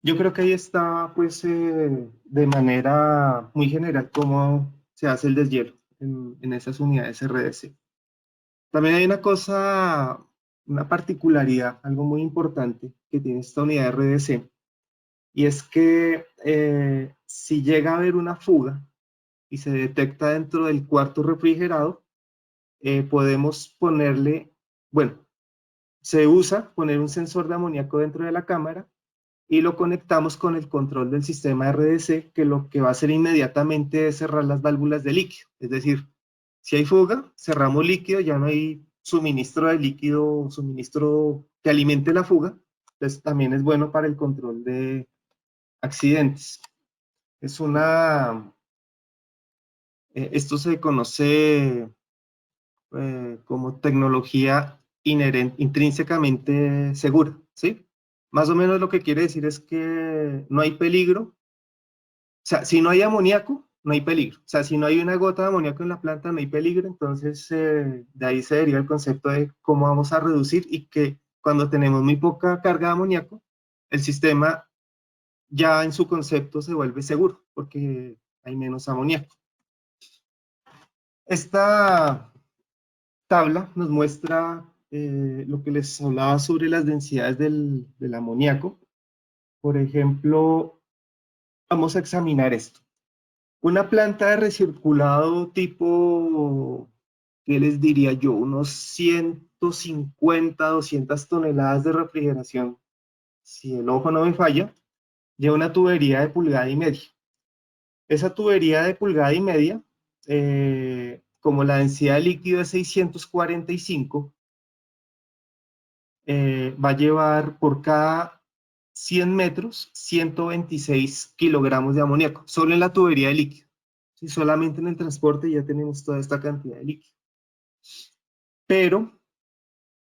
Yo creo que ahí está, pues, de manera muy general cómo se hace el deshielo en esas unidades RDC. También hay una cosa, una particularidad, algo muy importante que tiene esta unidad RDC, y es que si llega a haber una fuga y se detecta dentro del cuarto refrigerado, podemos ponerle, bueno, se usa poner un sensor de amoníaco dentro de la cámara y lo conectamos con el control del sistema RDC, que lo que va a hacer inmediatamente es cerrar las válvulas de líquido. Es decir, si hay fuga, cerramos líquido, ya no hay suministro de líquido, suministro que alimente la fuga. Entonces también es bueno para el control de accidentes. Es esto se conoce como tecnología intrínsecamente segura, ¿sí? Más o menos lo que quiere decir es que no hay peligro. O sea, si no hay amoníaco, no hay peligro. O sea, si no hay una gota de amoníaco en la planta, no hay peligro. Entonces, de ahí se deriva el concepto de cómo vamos a reducir y que cuando tenemos muy poca carga de amoníaco, el sistema ya en su concepto se vuelve seguro, porque hay menos amoníaco. Esta tabla nos muestra lo que les hablaba sobre las densidades del amoníaco. Por ejemplo, vamos a examinar esto. Una planta de recirculado tipo, ¿qué les diría yo? Unos 150, 200 toneladas de refrigeración, si el ojo no me falla, lleva una tubería de pulgada y media. Esa tubería de pulgada y media, como la densidad de líquido es 645, va a llevar por cada 100 metros 126 kilogramos de amoníaco, solo en la tubería de líquido. Si solamente en el transporte ya tenemos toda esta cantidad de líquido. Pero,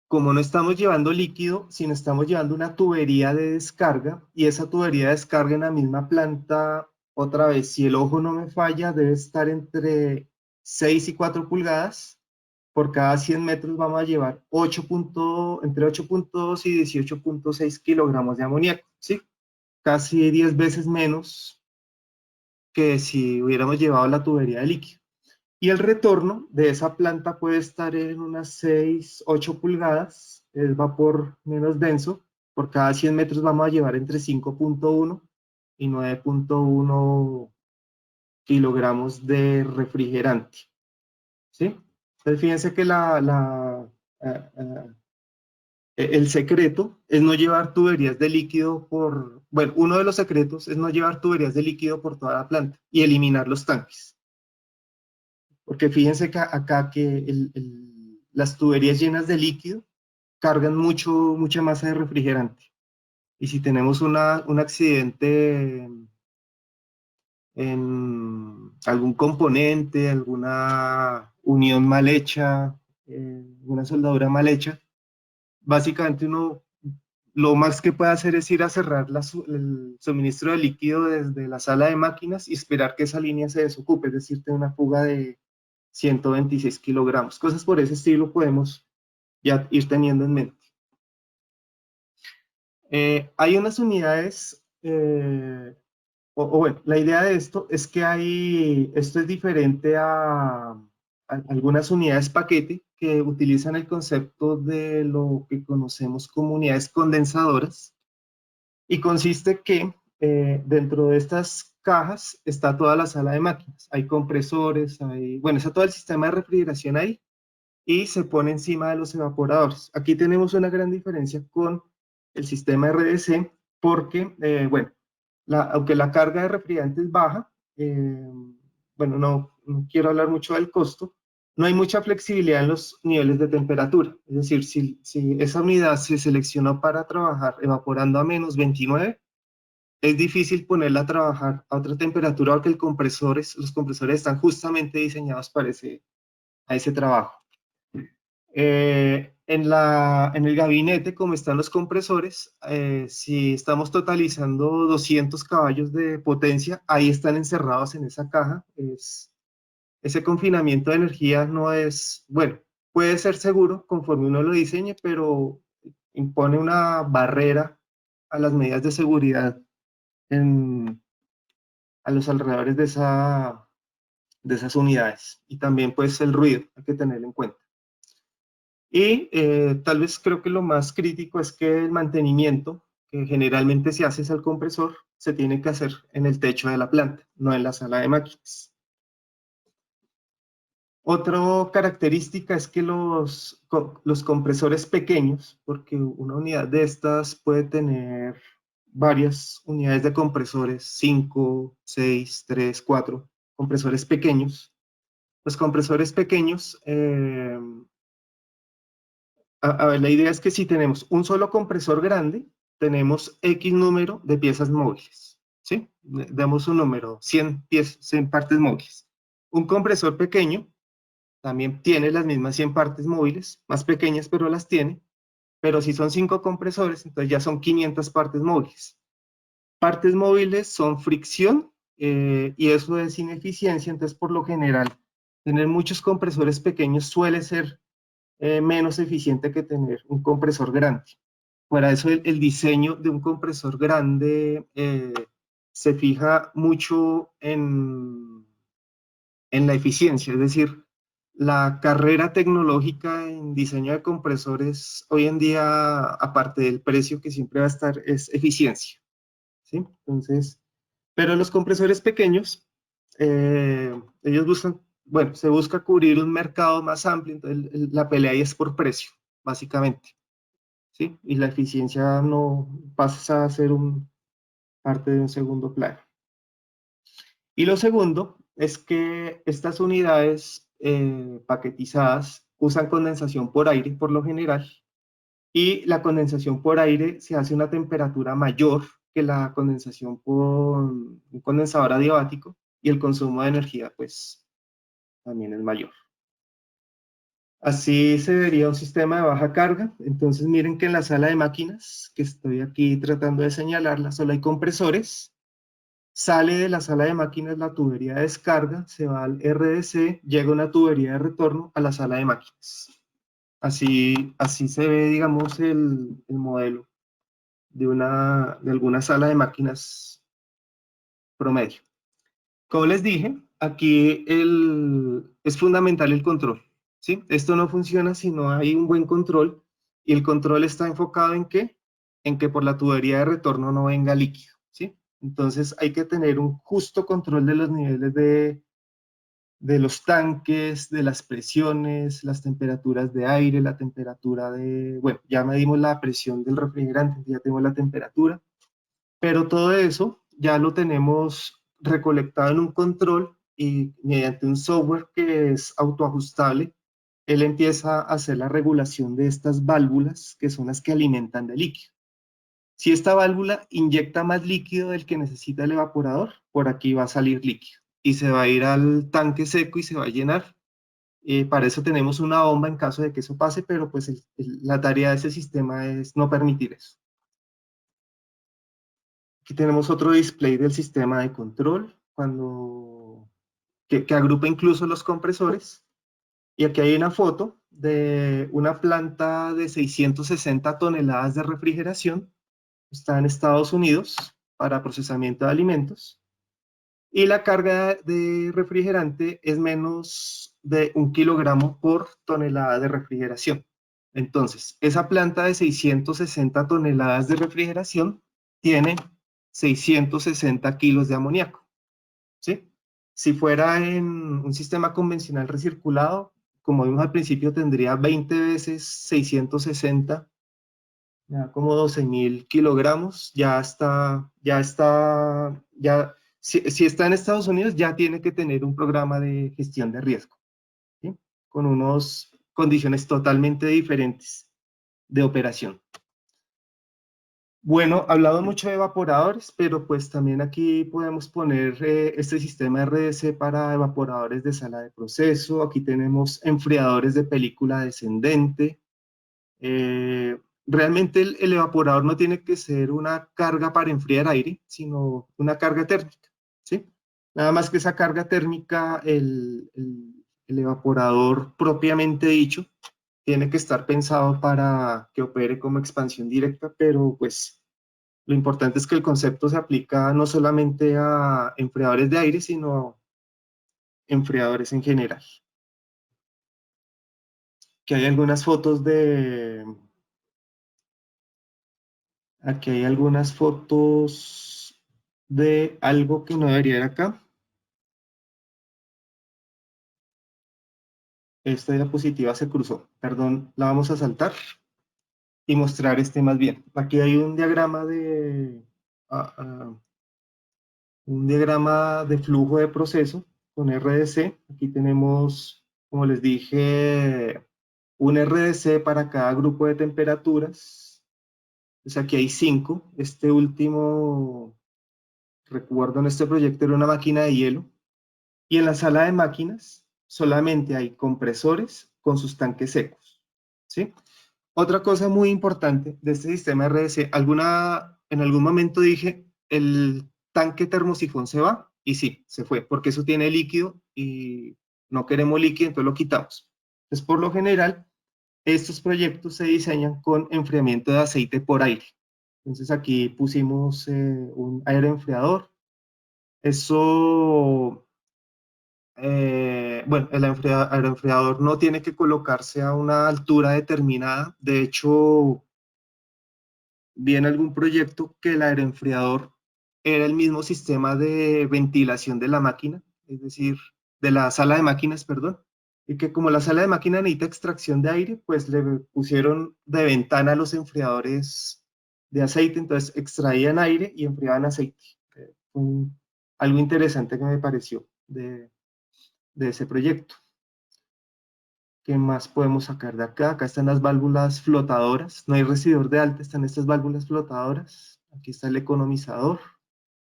como no estamos llevando líquido, sino estamos llevando una tubería de descarga, y esa tubería de descarga en la misma planta, otra vez, si el ojo no me falla, debe estar entre 6 y 4 pulgadas. Por cada 100 metros vamos a llevar entre 8.2 y 18.6 kilogramos de amoníaco, ¿sí? Casi 10 veces menos que si hubiéramos llevado la tubería de líquido. Y el retorno de esa planta puede estar en unas 6, 8 pulgadas, es vapor menos denso. Por cada 100 metros vamos a llevar entre 5.1 y 9.1 kilogramos de refrigerante, ¿sí? Entonces fíjense que el secreto es no llevar tuberías de líquido bueno, uno de los secretos es no llevar tuberías de líquido por toda la planta y eliminar los tanques. Porque fíjense que acá que las tuberías llenas de líquido cargan mucha masa de refrigerante. Y si tenemos un accidente en algún componente, alguna unión mal hecha, una soldadura mal hecha, básicamente lo más que puede hacer es ir a cerrar el suministro de líquido desde la sala de máquinas y esperar que esa línea se desocupe, es decir, tener una fuga de 126 kilogramos. Cosas por ese estilo podemos ya ir teniendo en mente. Hay unas unidades, bueno, la idea de esto es que esto es diferente a algunas unidades paquete que utilizan el concepto de lo que conocemos como unidades condensadoras, y consiste que dentro de estas cajas está toda la sala de máquinas. Hay compresores, bueno, está todo el sistema de refrigeración ahí, y se pone encima de los evaporadores. Aquí tenemos una gran diferencia con el sistema RDC porque, bueno, aunque la carga de refrigerante es baja, bueno, no quiero hablar mucho del costo, no hay mucha flexibilidad en los niveles de temperatura. Es decir, si esa unidad se seleccionó para trabajar evaporando a menos 29, es difícil ponerla a trabajar a otra temperatura porque los compresores están justamente diseñados para a ese trabajo. En el gabinete, como están los compresores, si estamos totalizando 200 caballos de potencia, ahí están encerrados en esa caja. Ese confinamiento de energía no es, bueno, puede ser seguro conforme uno lo diseñe, pero impone una barrera a las medidas de seguridad a los alrededores de esas unidades. Y también pues el ruido, hay que tenerlo en cuenta. Y tal vez creo que lo más crítico es que el mantenimiento, que generalmente se hace al compresor, se tiene que hacer en el techo de la planta, no en la sala de máquinas. Otra característica es que los compresores pequeños, porque una unidad de estas puede tener varias unidades de compresores, 5, 6, 3, 4 compresores pequeños. Los compresores pequeños, a ver, la idea es que si tenemos un solo compresor grande, tenemos X número de piezas móviles, ¿sí? Damos un número, 100 partes móviles. Un compresor pequeño también tiene las mismas 100 partes móviles, más pequeñas, pero las tiene. Pero si son 5 compresores, entonces ya son 500 partes móviles. Partes móviles son fricción, y eso es ineficiencia. Entonces, por lo general, tener muchos compresores pequeños suele ser menos eficiente que tener un compresor grande. Para eso el diseño de un compresor grande se fija mucho en la eficiencia, es decir, la carrera tecnológica en diseño de compresores hoy en día, aparte del precio que siempre va a estar, es eficiencia, ¿sí? Entonces, pero los compresores pequeños, ellos buscan, bueno, se busca cubrir un mercado más amplio, entonces la pelea ahí es por precio, básicamente, ¿sí? Y la eficiencia no pasa a ser parte de un segundo plano. Y lo segundo es que estas unidades paquetizadas usan condensación por aire por lo general, y la condensación por aire se hace a una temperatura mayor que la condensación por un condensador adiabático, y el consumo de energía pues también es mayor. Así se vería un sistema de baja carga. Entonces miren que en la sala de máquinas, que estoy aquí tratando de señalarla, solo hay compresores. Sale de la sala de máquinas la tubería de descarga, se va al RDC, llega una tubería de retorno a la sala de máquinas. Así se ve, digamos, el modelo de alguna sala de máquinas promedio. Como les dije, aquí es fundamental el control, ¿sí? Esto no funciona si no hay un buen control, y el control está enfocado ¿en qué? En que por la tubería de retorno no venga líquido, ¿sí? Entonces hay que tener un justo control de los niveles de los tanques, de las presiones, las temperaturas de aire, la temperatura bueno, ya medimos la presión del refrigerante, ya tengo la temperatura, pero todo eso ya lo tenemos recolectado en un control, y mediante un software que es autoajustable, él empieza a hacer la regulación de estas válvulas que son las que alimentan de líquido. Si esta válvula inyecta más líquido del que necesita el evaporador, por aquí va a salir líquido y se va a ir al tanque seco y se va a llenar. Para eso tenemos una bomba en caso de que eso pase, pero pues la tarea de ese sistema es no permitir eso. Aquí tenemos otro display del sistema de control, que agrupa incluso los compresores. Y aquí hay una foto de una planta de 660 toneladas de refrigeración. Está en Estados Unidos para procesamiento de alimentos. Y la carga de refrigerante es menos de 1 kilogramo por tonelada de refrigeración. Entonces, esa planta de 660 toneladas de refrigeración tiene 660 kilos de amoníaco, ¿sí? Si fuera en un sistema convencional recirculado, como vimos al principio, tendría 20 veces 660, ya como 12.000 kilogramos. Si está en Estados Unidos, ya tiene que tener un programa de gestión de riesgo, ¿sí? Con unas condiciones totalmente diferentes de operación. Bueno, hablado mucho de evaporadores, pero pues también aquí podemos poner este sistema RDC para evaporadores de sala de proceso. Aquí tenemos enfriadores de película descendente. Realmente el evaporador no tiene que ser una carga para enfriar aire, sino una carga térmica, ¿sí? Nada más que esa carga térmica, el evaporador propiamente dicho, tiene que estar pensado para que opere como expansión directa, pero pues lo importante es que el concepto se aplica no solamente a enfriadores de aire, sino a enfriadores en general. Que hay algunas fotos Aquí hay algunas fotos de algo que no debería ir acá. Esta diapositiva se cruzó, perdón, la vamos a saltar y mostrar este más bien. Aquí hay un diagrama un diagrama de flujo de proceso con RDC. Aquí tenemos, como les dije, un RDC para cada grupo de temperaturas. Entonces aquí hay 5. Este último, recuerdo, en este proyecto era una máquina de hielo. Y en la sala de máquinas solamente hay compresores con sus tanques secos, ¿sí? Otra cosa muy importante de este sistema RDC, en algún momento dije, el tanque termosifón se va, y sí, se fue, porque eso tiene líquido y no queremos líquido, entonces lo quitamos. Entonces, por lo general, estos proyectos se diseñan con enfriamiento de aceite por aire. Entonces aquí pusimos un aire enfriador, Eso, bueno, el aeroenfriador no tiene que colocarse a una altura determinada. De hecho, vi en algún proyecto que el aeroenfriador era el mismo sistema de ventilación de la máquina, es decir, de la sala de máquinas, perdón, y que como la sala de máquina necesita extracción de aire, pues le pusieron de ventana los enfriadores de aceite, entonces extraían aire y enfriaban aceite. Algo interesante que me pareció de ese proyecto. ¿Qué más podemos sacar de acá? Acá están las válvulas flotadoras. No hay recibidor de alta, están estas válvulas flotadoras. Aquí está el economizador.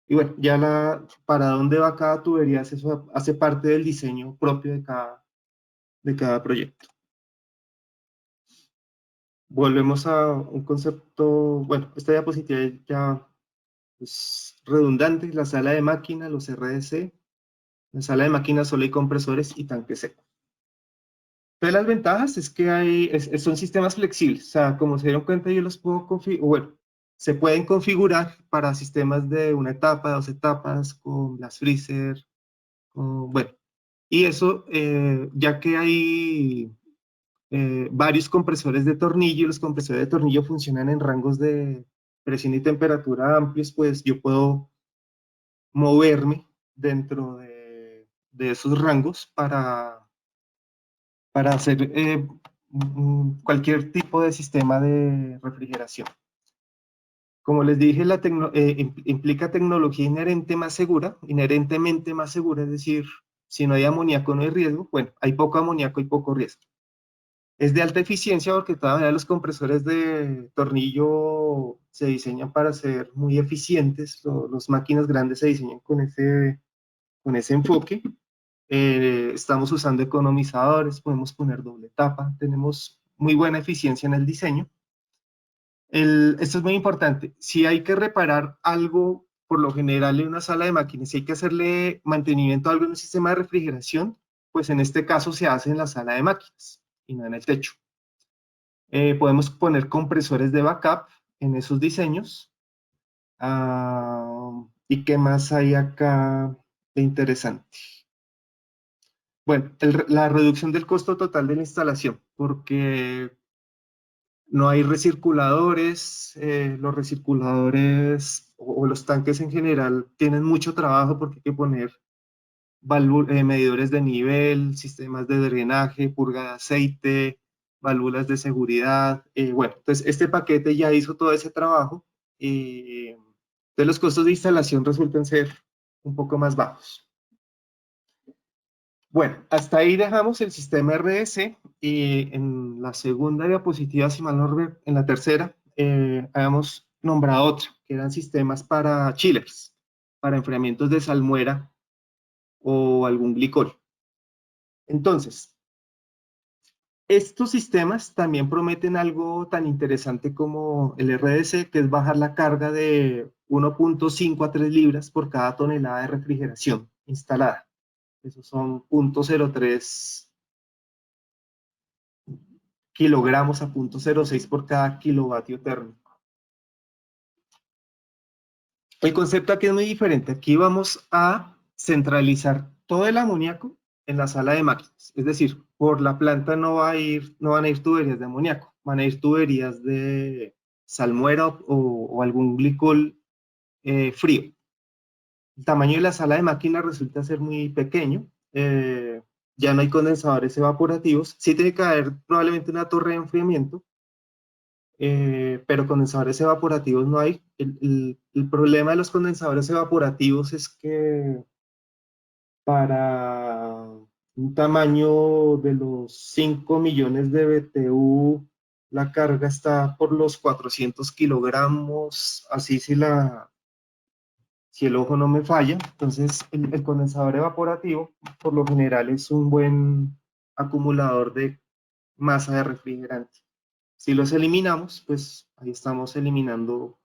Y bueno, ya para dónde va cada tubería, eso hace parte del diseño propio de cada proyecto. Volvemos a un concepto, bueno, esta diapositiva ya es redundante, la sala de máquina, los RDC. En la sala de máquinas solo hay compresores y tanques secos. Entonces las ventajas es que son sistemas flexibles, o sea, como se dieron cuenta yo los puedo configurar, bueno, se pueden configurar para sistemas de una etapa, dos etapas, con blast freezer, bueno, y eso ya que hay varios compresores de tornillo, y los compresores de tornillo funcionan en rangos de presión y temperatura amplios, pues yo puedo moverme dentro de esos rangos para hacer cualquier tipo de sistema de refrigeración. Como les dije, implica tecnología inherentemente más segura, es decir, si no hay amoníaco no hay riesgo, bueno, hay poco amoníaco y poco riesgo. Es de alta eficiencia porque todavía los compresores de tornillo se diseñan para ser muy eficientes, las máquinas grandes se diseñan con ese enfoque. Estamos usando economizadores, podemos poner doble tapa, tenemos muy buena eficiencia en el diseño. Esto es muy importante. Si hay que reparar algo, por lo general en una sala de máquinas, si hay que hacerle mantenimiento a algo en un sistema de refrigeración, pues en este caso se hace en la sala de máquinas y no en el techo. Podemos poner compresores de backup en esos diseños. ¿Y qué más hay acá de interesante? Bueno, la reducción del costo total de la instalación, porque no hay recirculadores, los recirculadores o los tanques en general tienen mucho trabajo porque hay que poner medidores de nivel, sistemas de drenaje, purga de aceite, válvulas de seguridad. Bueno, entonces este paquete ya hizo todo ese trabajo y entonces los costos de instalación resultan ser un poco más bajos. Bueno, hasta ahí dejamos el sistema RDC y en la segunda diapositiva, si mal no recuerdo, en la tercera, habíamos nombrado otro, que eran sistemas para chillers, para enfriamientos de salmuera o algún glicol. Entonces, estos sistemas también prometen algo tan interesante como el RDC, que es bajar la carga de 1.5 a 3 libras por cada tonelada de refrigeración instalada. Esos son 0.03 kilogramos a 0.06 por cada kilovatio térmico. El concepto aquí es muy diferente. Aquí vamos a centralizar todo el amoníaco en la sala de máquinas. Es decir, por la planta no van a ir tuberías de amoníaco, van a ir tuberías de salmuera o algún glicol frío. El tamaño de la sala de máquinas resulta ser muy pequeño. Ya no hay condensadores evaporativos. Sí tiene que haber probablemente una torre de enfriamiento, pero condensadores evaporativos no hay. El problema de los condensadores evaporativos es que para un tamaño de los 5 millones de BTU, la carga está por los 400 kilogramos, así si el ojo no me falla. Entonces, el condensador evaporativo, por lo general, es un buen acumulador de masa de refrigerante. Si los eliminamos, pues ahí estamos eliminando,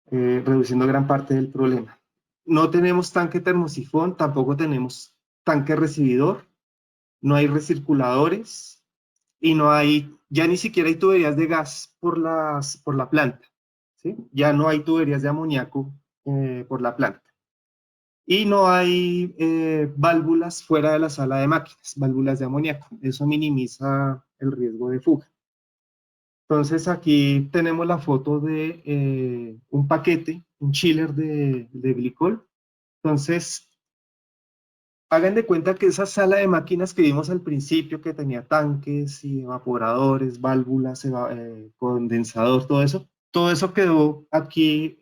reduciendo gran parte del problema. No tenemos tanque termosifón, tampoco tenemos tanque recibidor, no hay recirculadores y no hay, ya ni siquiera hay tuberías de gas por la planta, ¿sí? Ya no hay tuberías de amoníaco por la planta. Y no hay válvulas fuera de la sala de máquinas, válvulas de amoníaco. Eso minimiza el riesgo de fuga. Entonces aquí tenemos la foto de un paquete, un chiller de glicol. Entonces, hagan de cuenta que esa sala de máquinas que vimos al principio, que tenía tanques y evaporadores, válvulas, condensador, todo eso quedó aquí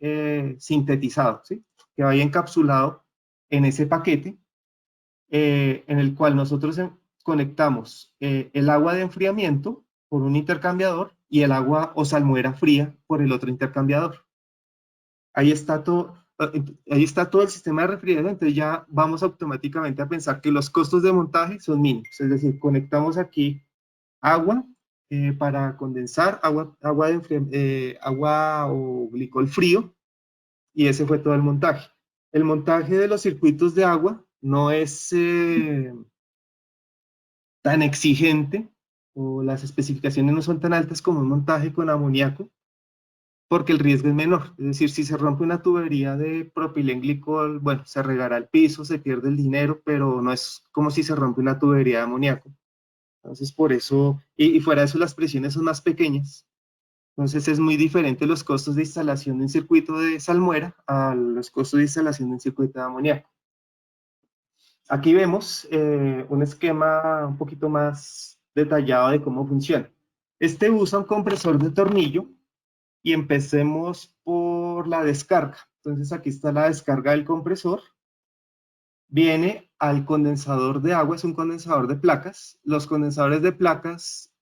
sintetizado, ¿sí? Quedó ahí encapsulado en ese paquete, en el cual nosotros conectamos el agua de enfriamiento por un intercambiador y el agua o salmuera fría por el otro intercambiador. Ahí está todo, ahí está todo el sistema de refrigeración, entonces ya vamos automáticamente a pensar que los costos de montaje son mínimos, es decir, conectamos aquí agua para condensar, agua o glicol frío, y ese fue todo el montaje. El montaje de los circuitos de agua no es tan exigente, o las especificaciones no son tan altas como un montaje con amoníaco, porque el riesgo es menor. Es decir, si se rompe una tubería de propilenglicol, bueno, se regará el piso, se pierde el dinero, pero no es como si se rompe una tubería de amoníaco. Entonces, por eso, y fuera de eso, las presiones son más pequeñas. Entonces, es muy diferente los costos de instalación de un circuito de salmuera a los costos de instalación de un circuito de amoníaco. Aquí vemos un esquema un poquito más detallado de cómo funciona. Este usa un compresor de tornillo y empecemos por la descarga. Entonces aquí está la descarga del compresor. Viene al condensador de agua, es un condensador de placas. Los condensadores de placas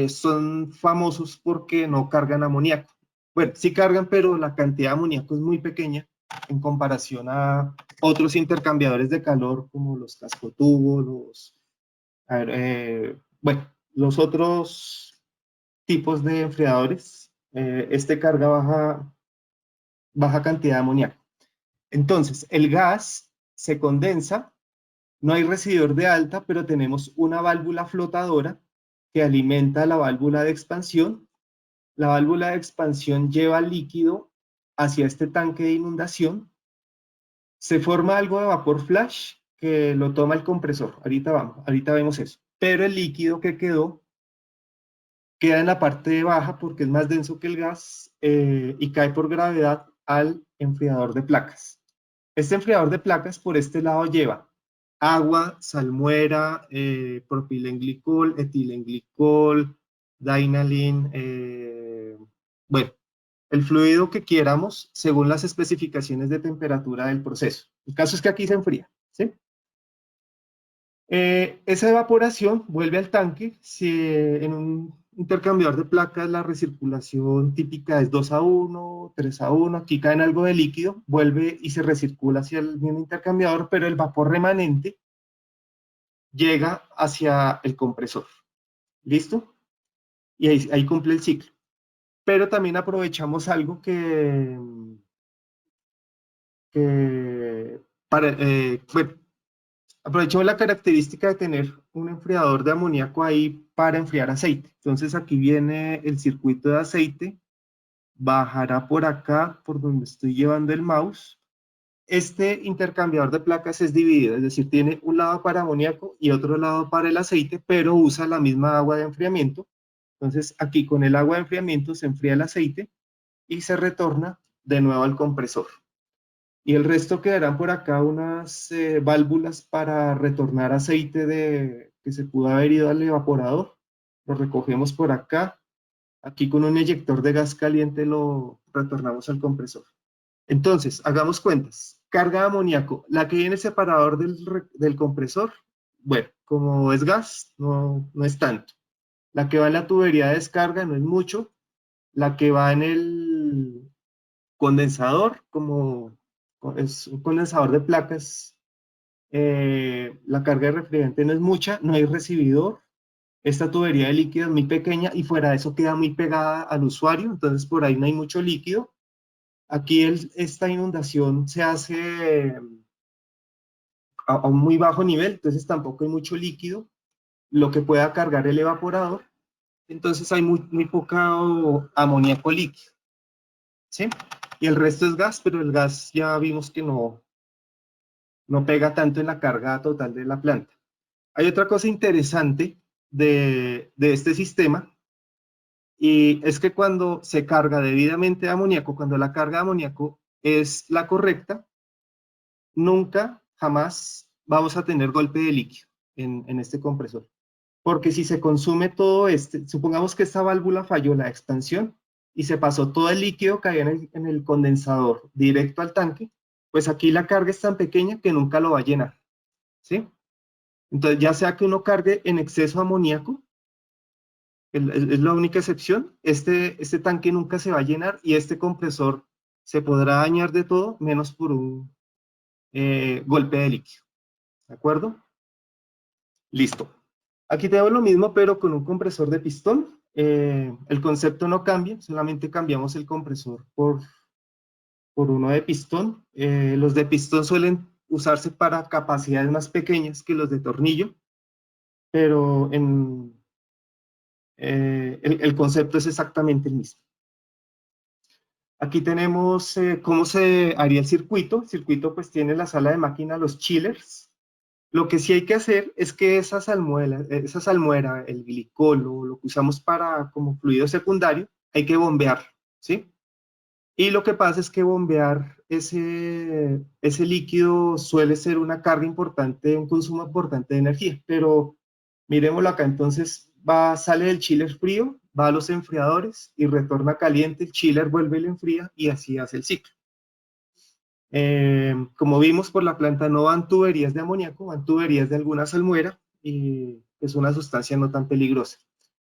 son famosos porque no cargan amoníaco. Bueno, sí cargan, pero la cantidad de amoníaco es muy pequeña en comparación a otros intercambiadores de calor como los cascotubos, bueno, los otros tipos de enfriadores. Este carga baja cantidad de amoníaco. Entonces, el gas se condensa, no hay recibidor de alta, pero tenemos una válvula flotadora que alimenta la válvula de expansión. La válvula de expansión lleva líquido hacia este tanque de inundación. Se forma algo de vapor flash que lo toma el compresor. Ahorita vemos eso. Pero el líquido que queda en la parte baja porque es más denso que el gas y cae por gravedad al enfriador de placas. Este enfriador de placas por este lado lleva agua, salmuera, propilenglicol, etilenglicol, Dynalin, bueno, el fluido que quieramos según las especificaciones de temperatura del proceso. El caso es que aquí se enfría, ¿sí? Esa evaporación vuelve al tanque. Si en un intercambiador de placas la recirculación típica es 2:1, 3:1, aquí cae algo de líquido, vuelve y se recircula hacia el mismo intercambiador, pero el vapor remanente llega hacia el compresor. ¿Listo? Y ahí cumple el ciclo. Pero también aprovechamos algo que bueno, aprovechamos la característica de tener un enfriador de amoníaco ahí para enfriar aceite. Entonces aquí viene el circuito de aceite, bajará por acá, por donde estoy llevando el mouse. Este intercambiador de placas es dividido, es decir, tiene un lado para amoníaco y otro lado para el aceite, pero usa la misma agua de enfriamiento. Entonces aquí con el agua de enfriamiento se enfría el aceite y se retorna de nuevo al compresor. Y el resto quedarán por acá unas válvulas para retornar aceite que se pudo haber ido al evaporador. Lo recogemos por acá. Aquí con un eyector de gas caliente lo retornamos al compresor. Entonces, hagamos cuentas. Carga de amoníaco, la que viene en el separador del compresor, bueno, como es gas, no es tanto. La que va en la tubería de descarga no es mucho. La que va en el condensador, como es un condensador de placas, la carga de refrigerante no es mucha, no hay recibidor, esta tubería de líquido es muy pequeña y fuera de eso queda muy pegada al usuario, entonces por ahí no hay mucho líquido. Aquí esta inundación se hace a un muy bajo nivel, entonces tampoco hay mucho líquido, lo que pueda cargar el evaporador, entonces hay muy poca amoníaco líquido, ¿sí? Y el resto es gas, pero el gas ya vimos que no pega tanto en la carga total de la planta. Hay otra cosa interesante de este sistema, y es que cuando se carga debidamente de amoníaco, cuando la carga de amoníaco es la correcta, nunca, jamás vamos a tener golpe de líquido en este compresor. Porque si se consume todo supongamos que esta válvula falló la expansión y se pasó todo el líquido que había en el condensador directo al tanque, pues aquí la carga es tan pequeña que nunca lo va a llenar, ¿sí? Entonces, ya sea que uno cargue en exceso amoníaco, es la única excepción, este tanque nunca se va a llenar y este compresor se podrá dañar de todo menos por un golpe de líquido, ¿de acuerdo? Listo. Aquí tenemos lo mismo, pero con un compresor de pistón. El concepto no cambia, solamente cambiamos el compresor por uno de pistón. Los de pistón suelen usarse para capacidades más pequeñas que los de tornillo, pero el concepto es exactamente el mismo. Aquí tenemos cómo se haría el circuito. El circuito pues tiene la sala de máquina, los chillers. Lo que sí hay que hacer es que esa salmuera, el glicol o lo que usamos para como fluido secundario, hay que bombear, ¿sí? Y lo que pasa es que bombear ese líquido suele ser una carga importante, un consumo importante de energía, pero miremoslo acá, entonces sale del chiller frío, va a los enfriadores y retorna caliente, el chiller vuelve y lo enfría y así hace el ciclo. Como vimos por la planta no van tuberías de amoníaco, van tuberías de alguna salmuera y es una sustancia no tan peligrosa.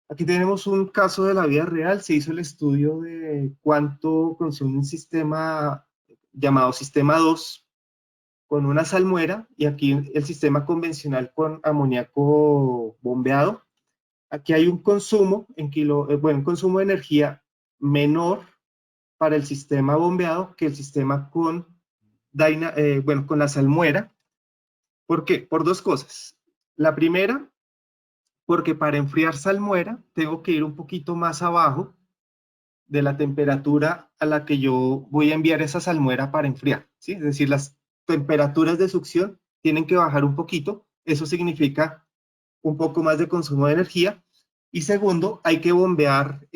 Aquí tenemos un caso de la vida real, se hizo el estudio de cuánto consume un sistema llamado sistema 2 con una salmuera y aquí el sistema convencional con amoníaco bombeado. Aquí hay un consumo un consumo de energía menor para el sistema bombeado que el sistema con la salmuera. ¿Por qué? Por dos cosas. La primera, porque para enfriar salmuera tengo que ir un poquito más abajo de la temperatura a la que yo voy a enviar esa salmuera para enfriar, ¿sí? Es decir, las temperaturas de succión tienen que bajar un poquito. Eso significa un poco más de consumo de energía. Y segundo, hay que bombear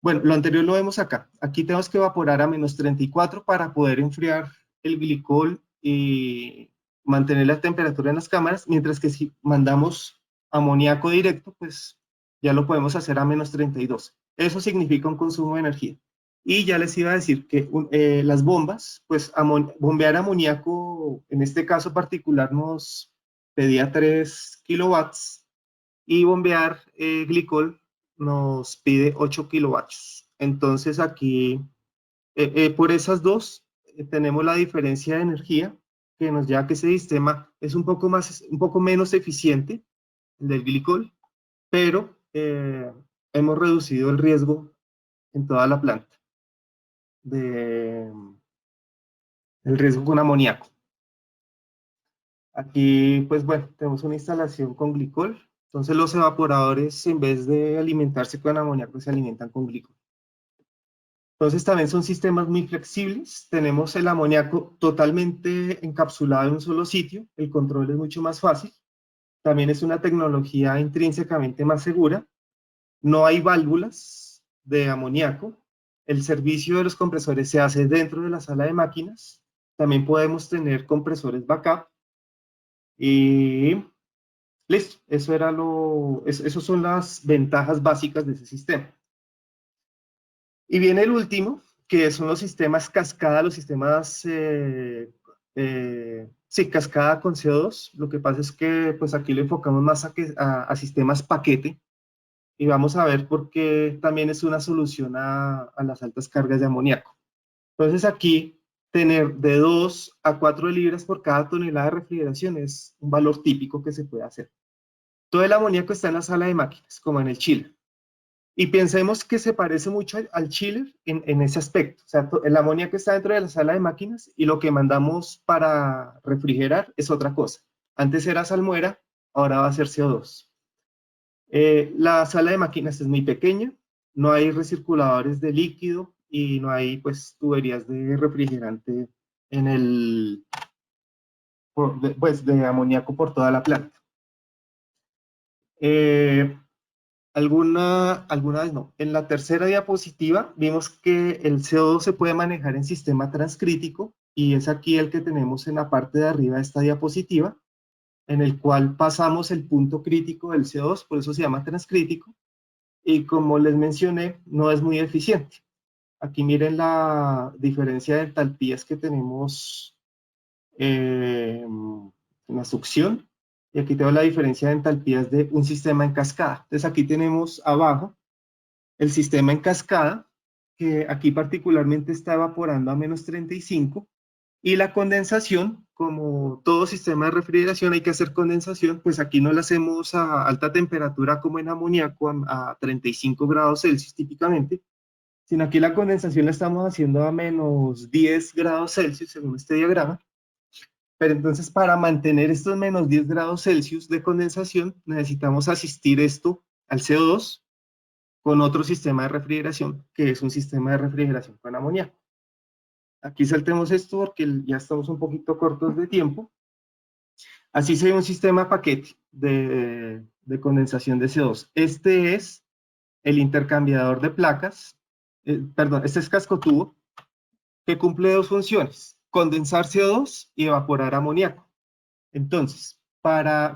bueno, lo anterior lo vemos acá. Aquí tenemos que evaporar a menos 34 para poder enfriar el glicol y mantener la temperatura en las cámaras, mientras que si mandamos amoníaco directo, pues ya lo podemos hacer a menos 32. Eso significa un consumo de energía. Y ya les iba a decir que las bombas, pues bombear amoníaco, en este caso particular, nos pedía 3 kilowatts y bombear glicol nos pide 8 kilovatios. Entonces aquí, por esas dos, tenemos la diferencia de energía que nos lleva a que ese sistema es un poco menos eficiente, el del glicol, pero hemos reducido el riesgo en toda la planta, el riesgo con amoníaco. Aquí, pues bueno, tenemos una instalación con glicol. Entonces los evaporadores, en vez de alimentarse con amoníaco, se alimentan con glicol. Entonces también son sistemas muy flexibles. Tenemos el amoníaco totalmente encapsulado en un solo sitio. El control es mucho más fácil. También es una tecnología intrínsecamente más segura. No hay válvulas de amoníaco. El servicio de los compresores se hace dentro de la sala de máquinas. También podemos tener compresores backup. Y listo, esas son las ventajas básicas de ese sistema. Y viene el último, que son los sistemas cascada, los sistemas, sí, cascada con CO2. Lo que pasa es que pues aquí lo enfocamos más a sistemas paquete y vamos a ver por qué también es una solución a las altas cargas de amoníaco. Entonces aquí tener de 2 a 4 libras por cada tonelada de refrigeración es un valor típico que se puede hacer. Todo el amoníaco está en la sala de máquinas, como en el chiller. Y pensemos que se parece mucho al chiller en ese aspecto. O sea, el amoníaco está dentro de la sala de máquinas y lo que mandamos para refrigerar es otra cosa. Antes era salmuera, ahora va a ser CO2. La sala de máquinas es muy pequeña, no hay recirculadores de líquido y no hay pues tuberías de refrigerante pues, de amoníaco por toda la planta. Alguna vez no. En la tercera diapositiva vimos que el CO2 se puede manejar en sistema transcrítico y es aquí el que tenemos en la parte de arriba de esta diapositiva, en el cual pasamos el punto crítico del CO2, por eso se llama transcrítico, y como les mencioné, no es muy eficiente. Aquí miren la diferencia de entalpías que tenemos en la succión, y aquí tengo la diferencia de entalpías de un sistema en cascada. Entonces aquí tenemos abajo el sistema en cascada, que aquí particularmente está evaporando a menos 35, y la condensación, como todo sistema de refrigeración hay que hacer condensación, pues aquí no la hacemos a alta temperatura como en amoníaco, a 35 grados Celsius típicamente, sino aquí la condensación la estamos haciendo a menos 10 grados Celsius según este diagrama. Pero entonces para mantener estos menos 10 grados Celsius de condensación necesitamos asistir esto al CO2 con otro sistema de refrigeración, que es un sistema de refrigeración con amoníaco. Aquí saltemos esto porque ya estamos un poquito cortos de tiempo. Así se ve un sistema paquete de condensación de CO2. Este es el intercambiador de placas, perdón, este es cascotubo, que cumple dos funciones, condensar CO2 y evaporar amoníaco. Entonces,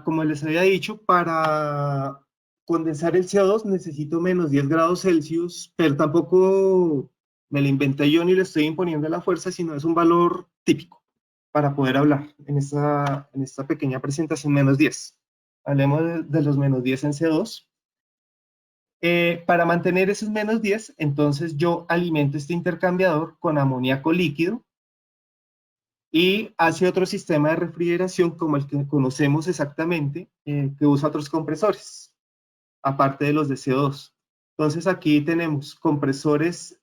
como les había dicho, para condensar el CO2 necesito menos 10 grados Celsius, pero tampoco me lo inventé yo ni le estoy imponiendo la fuerza, sino es un valor típico para poder hablar en esta pequeña presentación, menos 10. Hablemos de los menos 10 en CO2. Para mantener esos menos 10, entonces yo alimento este intercambiador con amoníaco líquido y hace otro sistema de refrigeración como el que conocemos exactamente, que usa otros compresores, aparte de los de CO2. Entonces aquí tenemos compresores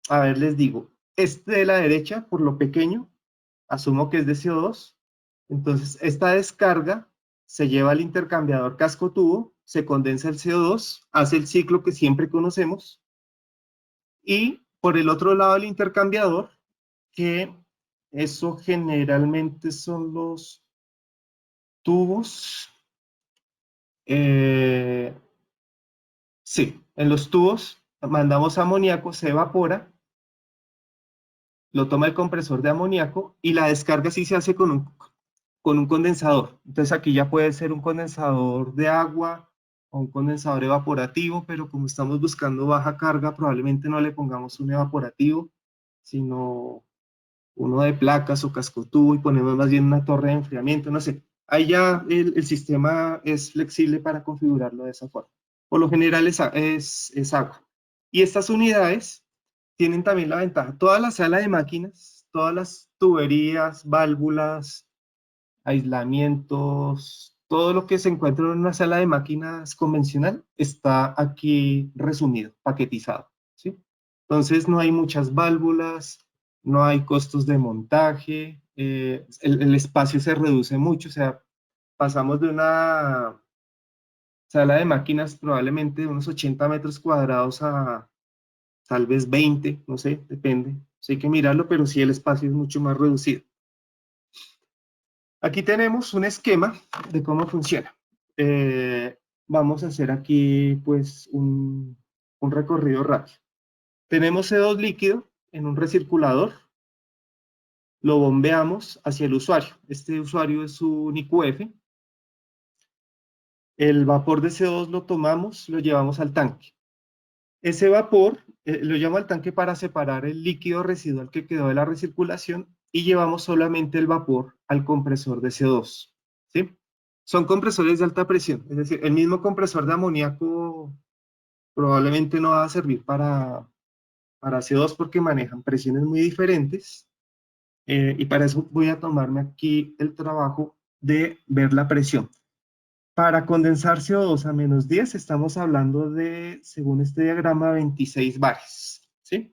a ver, les digo, este de la derecha, por lo pequeño, asumo que es de CO2. Entonces esta descarga se lleva al intercambiador casco-tubo, se condensa el CO2, hace el ciclo que siempre conocemos, y por el otro lado del intercambiador, que eso generalmente son los tubos. Sí, en los tubos mandamos amoníaco, se evapora, lo toma el compresor de amoníaco y la descarga sí se hace con un condensador. Entonces aquí ya puede ser un condensador de agua o un condensador evaporativo, pero como estamos buscando baja carga, probablemente no le pongamos un evaporativo, sino uno de placas o cascotubo y ponemos más bien una torre de enfriamiento, no sé. Ahí ya el sistema es flexible para configurarlo de esa forma. Por lo general es agua. Y estas unidades tienen también la ventaja. Toda la sala de máquinas, todas las tuberías, válvulas, aislamientos, todo lo que se encuentra en una sala de máquinas convencional está aquí resumido, paquetizado, ¿sí? Entonces no hay muchas válvulas, no hay costos de montaje, el espacio se reduce mucho, o sea, pasamos de una sala de máquinas probablemente de unos 80 metros cuadrados a tal vez 20, no sé, depende, sí hay que mirarlo, pero sí el espacio es mucho más reducido. Aquí tenemos un esquema de cómo funciona. Vamos a hacer aquí pues un recorrido rápido. Tenemos CO2 líquido en un recirculador, lo bombeamos hacia el usuario. Este usuario es un IQF. El vapor de CO2 lo tomamos, lo llevamos al tanque. Ese vapor lo llevamos al tanque para separar el líquido residual que quedó de la recirculación y llevamos solamente el vapor al compresor de CO2, ¿sí? Son compresores de alta presión, es decir, el mismo compresor de amoníaco probablemente no va a servir para CO2 porque manejan presiones muy diferentes, y para eso voy a tomarme aquí el trabajo de ver la presión. Para condensar CO2 a menos 10 estamos hablando de, según este diagrama, 26 bares, ¿sí?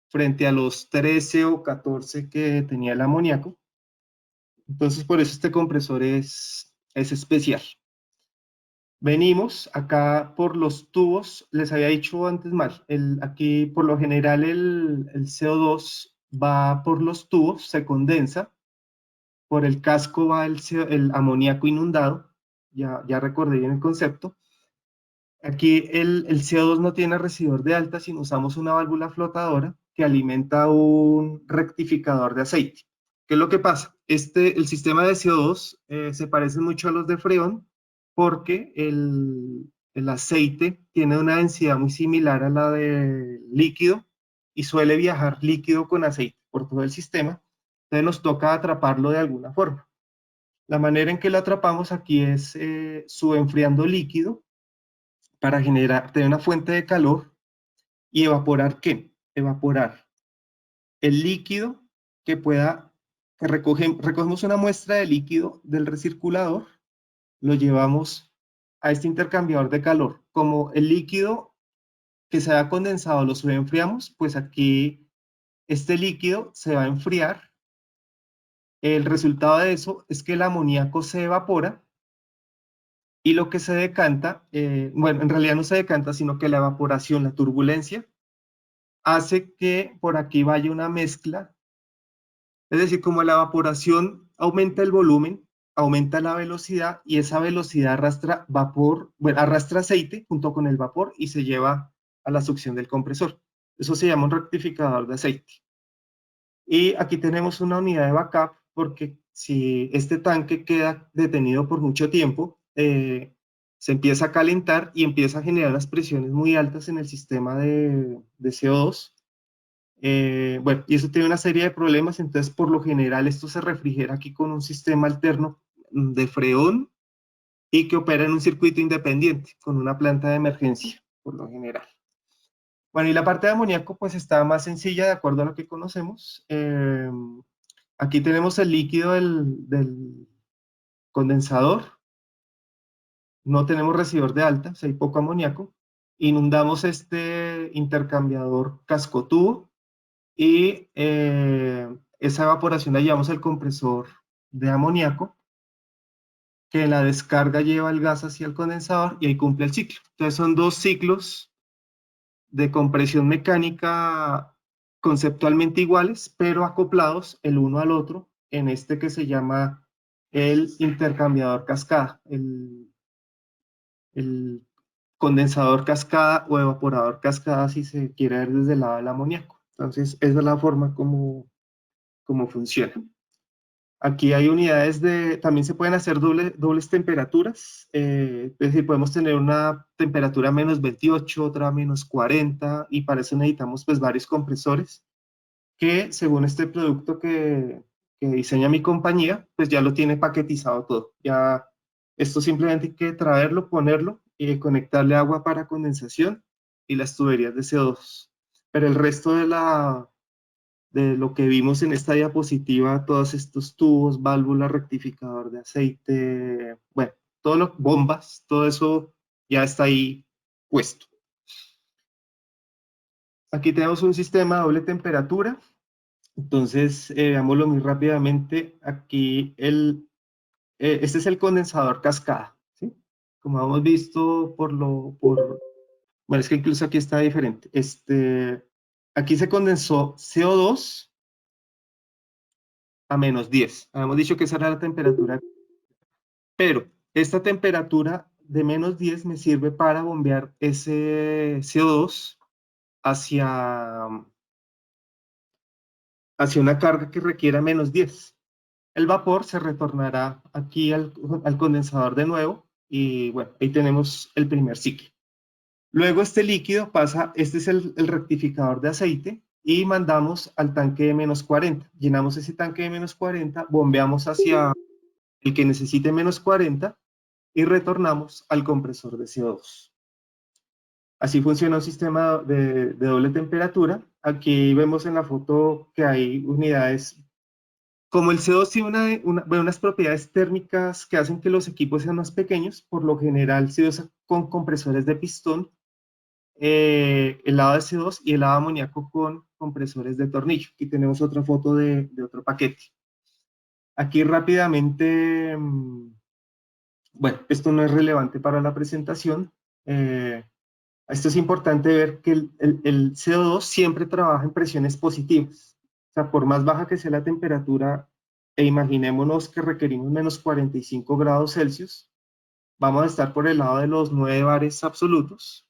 Frente a los 13 o 14 que tenía el amoníaco. Entonces, por eso este compresor es especial. Venimos acá por los tubos, les había dicho antes mal, aquí por lo general el CO2 va por los tubos, se condensa, por el casco va el amoníaco inundado, ya recordé bien el concepto. Aquí el CO2 no tiene residor de alta, sino usamos una válvula flotadora que alimenta un rectificador de aceite. ¿Qué es lo que pasa? El sistema de CO2 se parece mucho a los de Freon porque el aceite tiene una densidad muy similar a la de líquido y suele viajar líquido con aceite por todo el sistema. Entonces nos toca atraparlo de alguna forma. La manera en que lo atrapamos aquí es subenfriando líquido para tener una fuente de calor y evaporar ¿qué? Evaporar el líquido que pueda, recogemos una muestra de líquido del recirculador, lo llevamos a este intercambiador de calor. Como el líquido que se ha condensado lo subenfriamos, pues aquí este líquido se va a enfriar. El resultado de eso es que el amoníaco se evapora y lo que se decanta, bueno, en realidad no se decanta, sino que la evaporación, la turbulencia, hace que por aquí vaya una mezcla. Es decir, como la evaporación aumenta el volumen, aumenta la velocidad y esa velocidad arrastra vapor, bueno, arrastra aceite junto con el vapor y se lleva a la succión del compresor. Eso se llama un rectificador de aceite. Y aquí tenemos una unidad de backup porque si este tanque queda detenido por mucho tiempo, se empieza a calentar y empieza a generar las presiones muy altas en el sistema de CO2. Bueno, y eso tiene una serie de problemas, entonces por lo general esto se refrigera aquí con un sistema alterno de freón y que opera en un circuito independiente, con una planta de emergencia, por lo general. Bueno, y la parte de amoníaco pues está más sencilla de acuerdo a lo que conocemos. Aquí tenemos el líquido del condensador, no tenemos residor de alta, o sea, hay poco amoníaco. Inundamos este intercambiador casco-tubo y esa evaporación la llevamos al compresor de amoníaco, que en la descarga lleva el gas hacia el condensador y ahí cumple el ciclo. Entonces son dos ciclos de compresión mecánica conceptualmente iguales, pero acoplados el uno al otro en este que se llama el intercambiador cascada, el condensador cascada o evaporador cascada si se quiere ver desde el lado del amoníaco. Entonces esa es la forma como funciona. Aquí hay unidades también se pueden hacer dobles temperaturas, es decir, podemos tener una temperatura menos 28, otra menos 40, y para eso necesitamos pues varios compresores que según este producto que diseña mi compañía, pues ya lo tiene paquetizado todo. Ya esto simplemente hay que traerlo, ponerlo y conectarle agua para condensación y las tuberías de CO2. Pero el resto de lo que vimos en esta diapositiva, todos estos tubos, válvulas, rectificador de aceite, bueno, bombas, todo eso ya está ahí puesto. Aquí tenemos un sistema de doble temperatura. Entonces, veámoslo muy rápidamente. Aquí este es el condensador cascada, ¿sí? Como hemos visto bueno, es que incluso aquí está diferente. Aquí se condensó CO2 a menos 10. Habíamos dicho que esa era la temperatura, pero esta temperatura de menos 10 me sirve para bombear ese CO2 hacia, hacia una carga que requiera menos 10. El vapor se retornará aquí al condensador de nuevo y bueno, ahí tenemos el primer ciclo. Luego este líquido pasa, este es el rectificador de aceite y mandamos al tanque de menos 40. Llenamos ese tanque de menos 40, bombeamos hacia el que necesite menos 40 y retornamos al compresor de CO2. Así funciona un sistema de doble temperatura. Aquí vemos en la foto que hay unidades. Como el CO2 tiene bueno, unas propiedades térmicas que hacen que los equipos sean más pequeños, por lo general se usa con compresores de pistón, el lado de CO2 y el lado de amoníaco con compresores de tornillo. Aquí tenemos otra foto de otro paquete. Aquí rápidamente, bueno, esto no es relevante para la presentación. Esto es importante ver que el CO2 siempre trabaja en presiones positivas. sea, por más baja que sea la temperatura, e imaginémonos que requerimos menos 45 grados Celsius, vamos a estar por el lado de los 9 bares absolutos.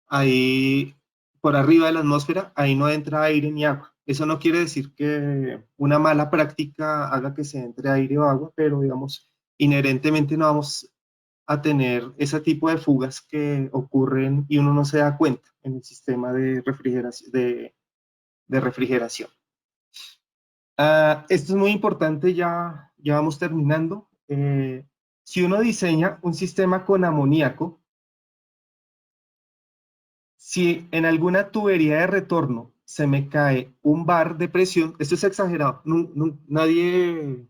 Ahí, por arriba de la atmósfera, ahí no entra aire ni agua. Eso no quiere decir que una mala práctica haga que se entre aire o agua, pero digamos, inherentemente no vamos a tener ese tipo de fugas que ocurren y uno no se da cuenta en el sistema de refrigeración. De refrigeración. Esto es muy importante, ya vamos terminando. Si uno diseña un sistema con amoníaco, si en alguna tubería de retorno se me cae un bar de presión, esto es exagerado, nadie,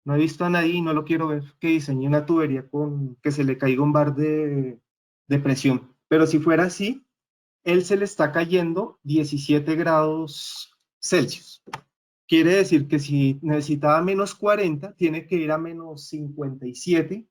no he visto a nadie y no lo quiero ver que diseñe una tubería con que se le caiga un bar de presión. Pero si fuera así, él se le está cayendo 17 grados Celsius. Quiere decir que si necesitaba menos 40, tiene que ir a menos 57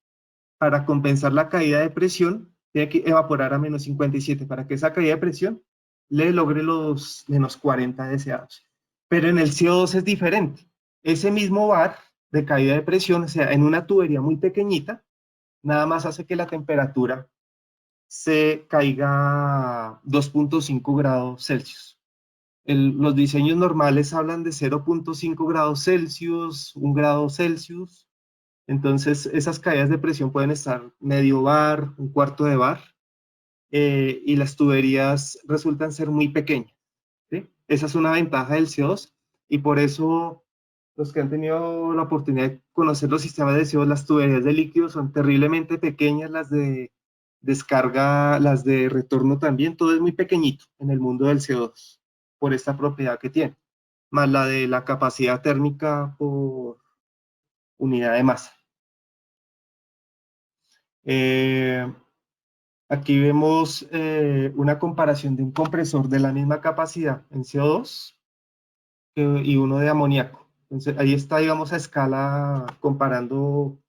para compensar la caída de presión, tiene que evaporar a menos 57 para que esa caída de presión le logre los menos 40 deseados. Pero en el CO2 es diferente. Ese mismo bar de caída de presión, o sea, en una tubería muy pequeñita, nada más hace que la temperatura se caiga 2.5 grados Celsius. Los diseños normales hablan de 0.5 grados Celsius, 1 grado Celsius. Entonces, esas caídas de presión pueden estar medio bar, un cuarto de bar, y las tuberías resultan ser muy pequeñas, ¿sí? Esa es una ventaja del CO2 y por eso los que han tenido la oportunidad de conocer los sistemas de CO2, las tuberías de líquido son terriblemente pequeñas, las de descarga, las de retorno también, todo es muy pequeñito en el mundo del CO2 por esta propiedad que tiene, más la de la capacidad térmica por unidad de masa. Eh, Aquí vemos una comparación de un compresor de la misma capacidad en CO2 y uno de amoníaco. Entonces ahí está, digamos, a escala comparando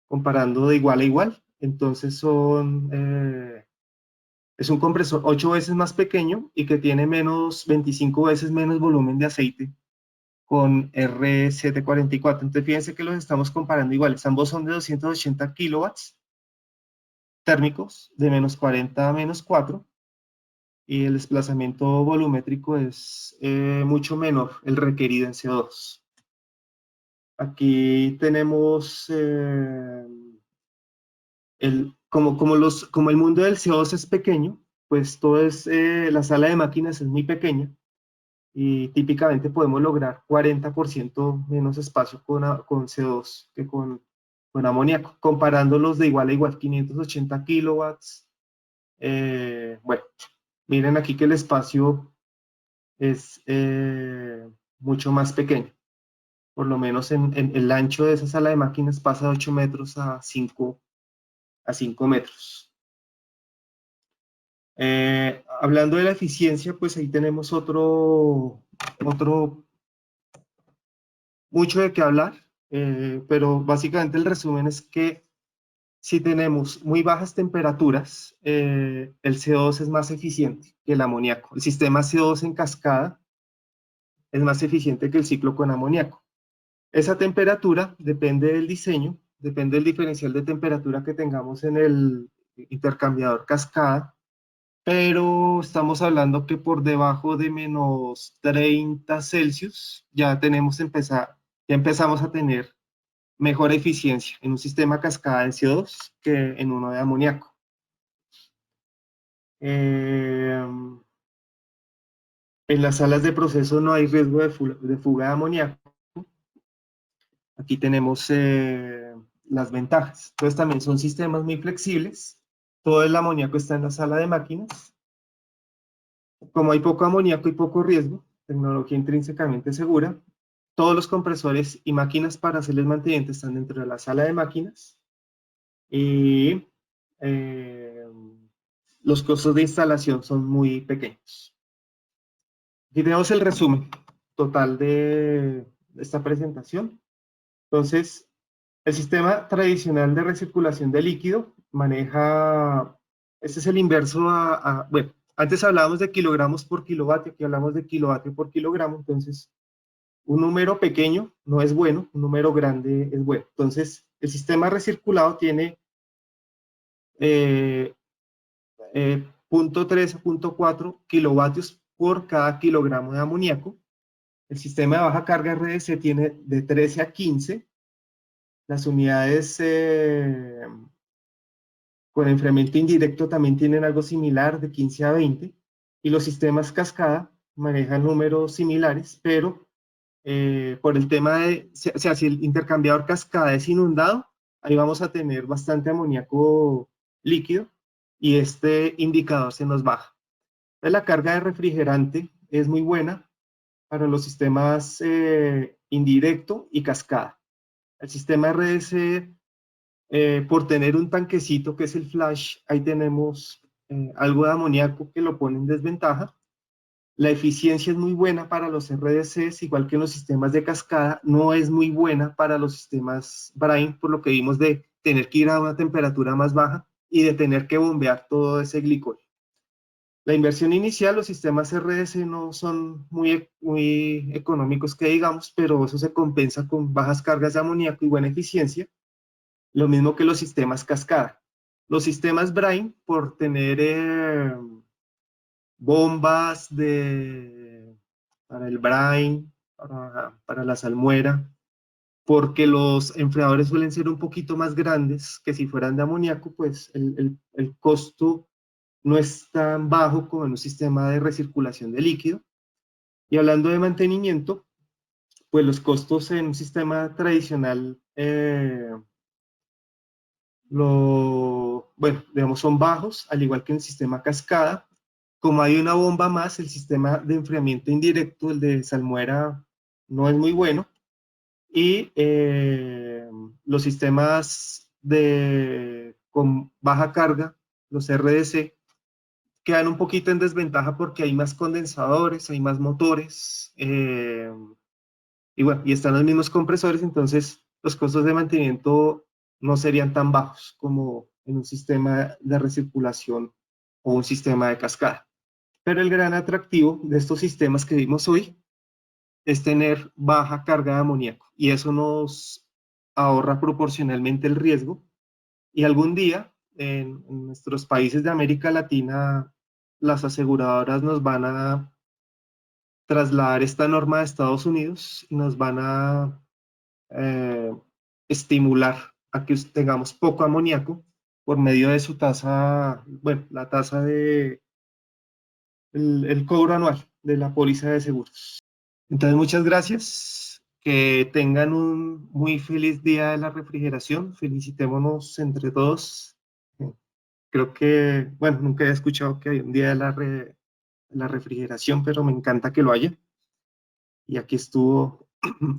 de igual a igual. Entonces es un compresor 8 veces más pequeño y que tiene 25 veces menos volumen de aceite con R744. Entonces fíjense que los estamos comparando iguales. Ambos son de 280 kilowatts térmicos, de menos 40 a menos 4, y el desplazamiento volumétrico es mucho menor, el requerido en CO2. Aquí tenemos, como el mundo del CO2 es pequeño, pues todo es, la sala de máquinas es muy pequeña, y típicamente podemos lograr 40% menos espacio con CO2 que con amoníaco, comparándolos de igual a igual, 580 kilowatts. Bueno, miren aquí que el espacio es mucho más pequeño. Por lo menos en el ancho de esa sala de máquinas pasa de 8 metros a 5 metros. Hablando de la eficiencia, pues ahí tenemos mucho de qué hablar, pero básicamente el resumen es que si tenemos muy bajas temperaturas, el CO2 es más eficiente que el amoníaco. El sistema CO2 en cascada es más eficiente que el ciclo con amoníaco. Esa temperatura depende del diseño, depende del diferencial de temperatura que tengamos en el intercambiador cascada, pero estamos hablando que por debajo de menos 30 Celsius ya empezamos a tener mejor eficiencia en un sistema cascada de CO2 que en uno de amoníaco. En las salas de proceso no hay riesgo de fuga de amoníaco. Aquí tenemos las ventajas. Entonces también son sistemas muy flexibles. Todo el amoníaco está en la sala de máquinas. Como hay poco amoníaco y poco riesgo, tecnología intrínsecamente segura, todos los compresores y máquinas para hacerles mantenimiento están dentro de la sala de máquinas. Y los costos de instalación son muy pequeños. Aquí tenemos el resumen total de esta presentación. Entonces, el sistema tradicional de recirculación de líquido maneja, este es el inverso bueno, antes hablábamos de kilogramos por kilovatio, aquí hablamos de kilovatio por kilogramo, entonces Un número pequeño no es bueno, un número grande es bueno. Entonces, el sistema recirculado tiene 0.3 o 0.4 kilovatios por cada kilogramo de amoníaco. El sistema de baja carga RDC tiene de 13 a 15. Las unidades con enfriamiento indirecto también tienen algo similar, de 15 a 20. Y los sistemas cascada manejan números similares, pero por el tema de, o sea, si el intercambiador cascada es inundado, ahí vamos a tener bastante amoníaco líquido y este indicador se nos baja. Entonces, la carga de refrigerante es muy buena para los sistemas indirecto y cascada. El sistema RS, por tener un tanquecito que es el flash, ahí tenemos algo de amoníaco que lo pone en desventaja. La eficiencia es muy buena para los RDCs, igual que en los sistemas de cascada, no es muy buena para los sistemas Brine, por lo que vimos de tener que ir a una temperatura más baja y de tener que bombear todo ese glicol. La inversión inicial, los sistemas RDC no son muy económicos que digamos, pero eso se compensa con bajas cargas de amoníaco y buena eficiencia, lo mismo que los sistemas cascada. Los sistemas Brine, por tener bombas para el brine, para la salmuera, porque los enfriadores suelen ser un poquito más grandes que si fueran de amoníaco, pues el costo no es tan bajo como en un sistema de recirculación de líquido. Y hablando de mantenimiento, pues los costos en un sistema tradicional, bueno, digamos, son bajos, al igual que en el sistema cascada. Como hay una bomba más, el sistema de enfriamiento indirecto, el de salmuera, no es muy bueno. Y los sistemas con baja carga, los RDC, quedan un poquito en desventaja porque hay más condensadores, hay más motores, y bueno, y están los mismos compresores, entonces los costos de mantenimiento no serían tan bajos como en un sistema de recirculación o un sistema de cascada. Pero el gran atractivo de estos sistemas que vimos hoy es tener baja carga de amoníaco y eso nos ahorra proporcionalmente el riesgo y algún día en nuestros países de América Latina las aseguradoras nos van a trasladar esta norma de Estados Unidos y nos van a eh, estimular a que tengamos poco amoníaco por medio de su tasa, bueno, la tasa de el cobro anual de la póliza de seguros. Entonces, muchas gracias. Que tengan un muy feliz día de la refrigeración. Felicitémonos entre todos. Creo que, bueno, nunca he escuchado que hay un día de la refrigeración, pero me encanta que lo haya. Y aquí estuvo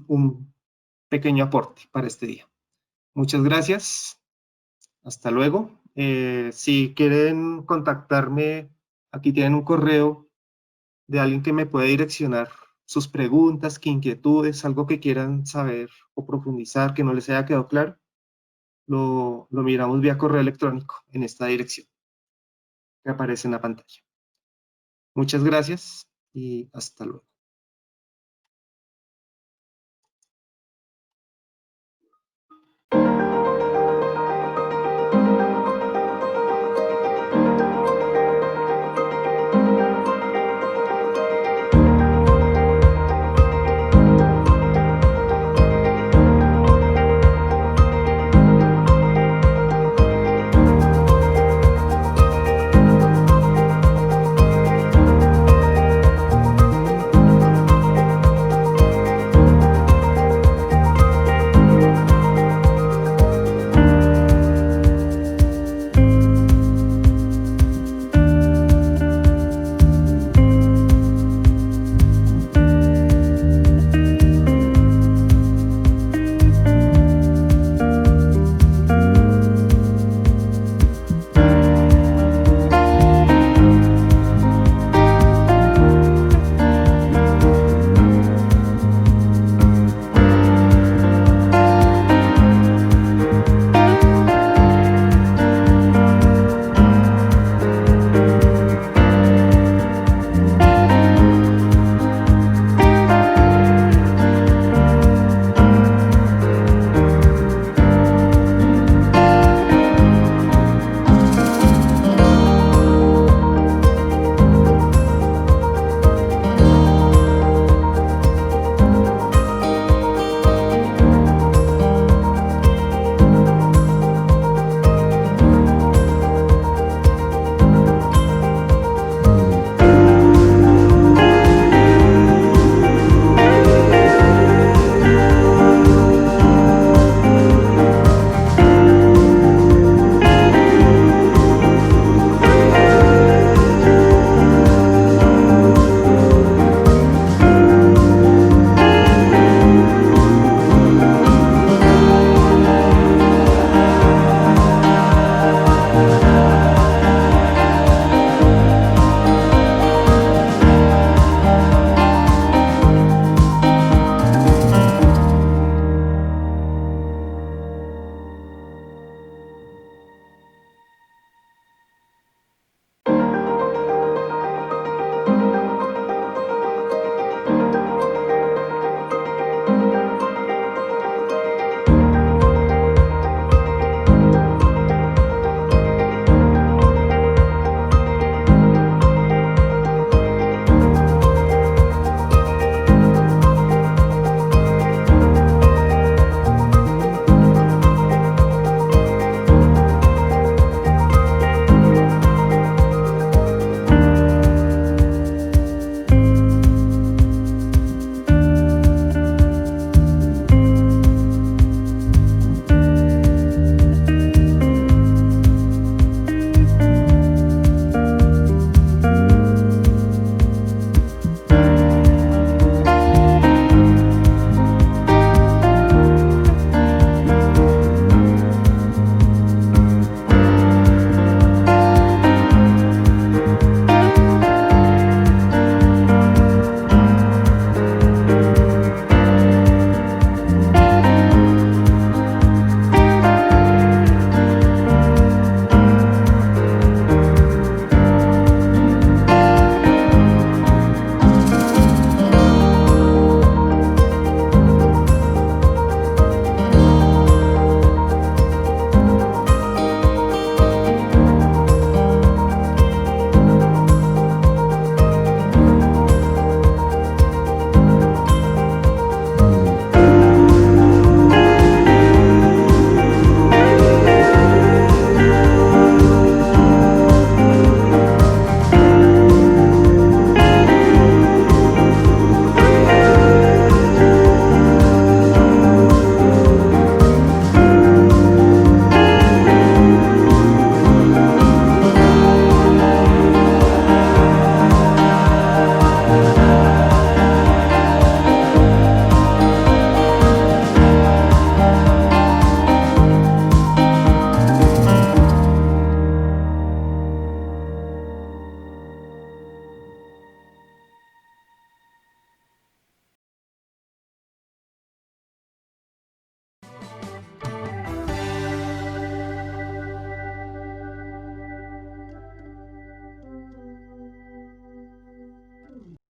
un pequeño aporte para este día. Muchas gracias. Hasta luego. Si quieren contactarme, aquí tienen un correo de alguien que me puede direccionar sus preguntas, qué inquietudes, algo que quieran saber o profundizar, que no les haya quedado claro, lo miramos vía correo electrónico en esta dirección que aparece en la pantalla. Muchas gracias y hasta luego.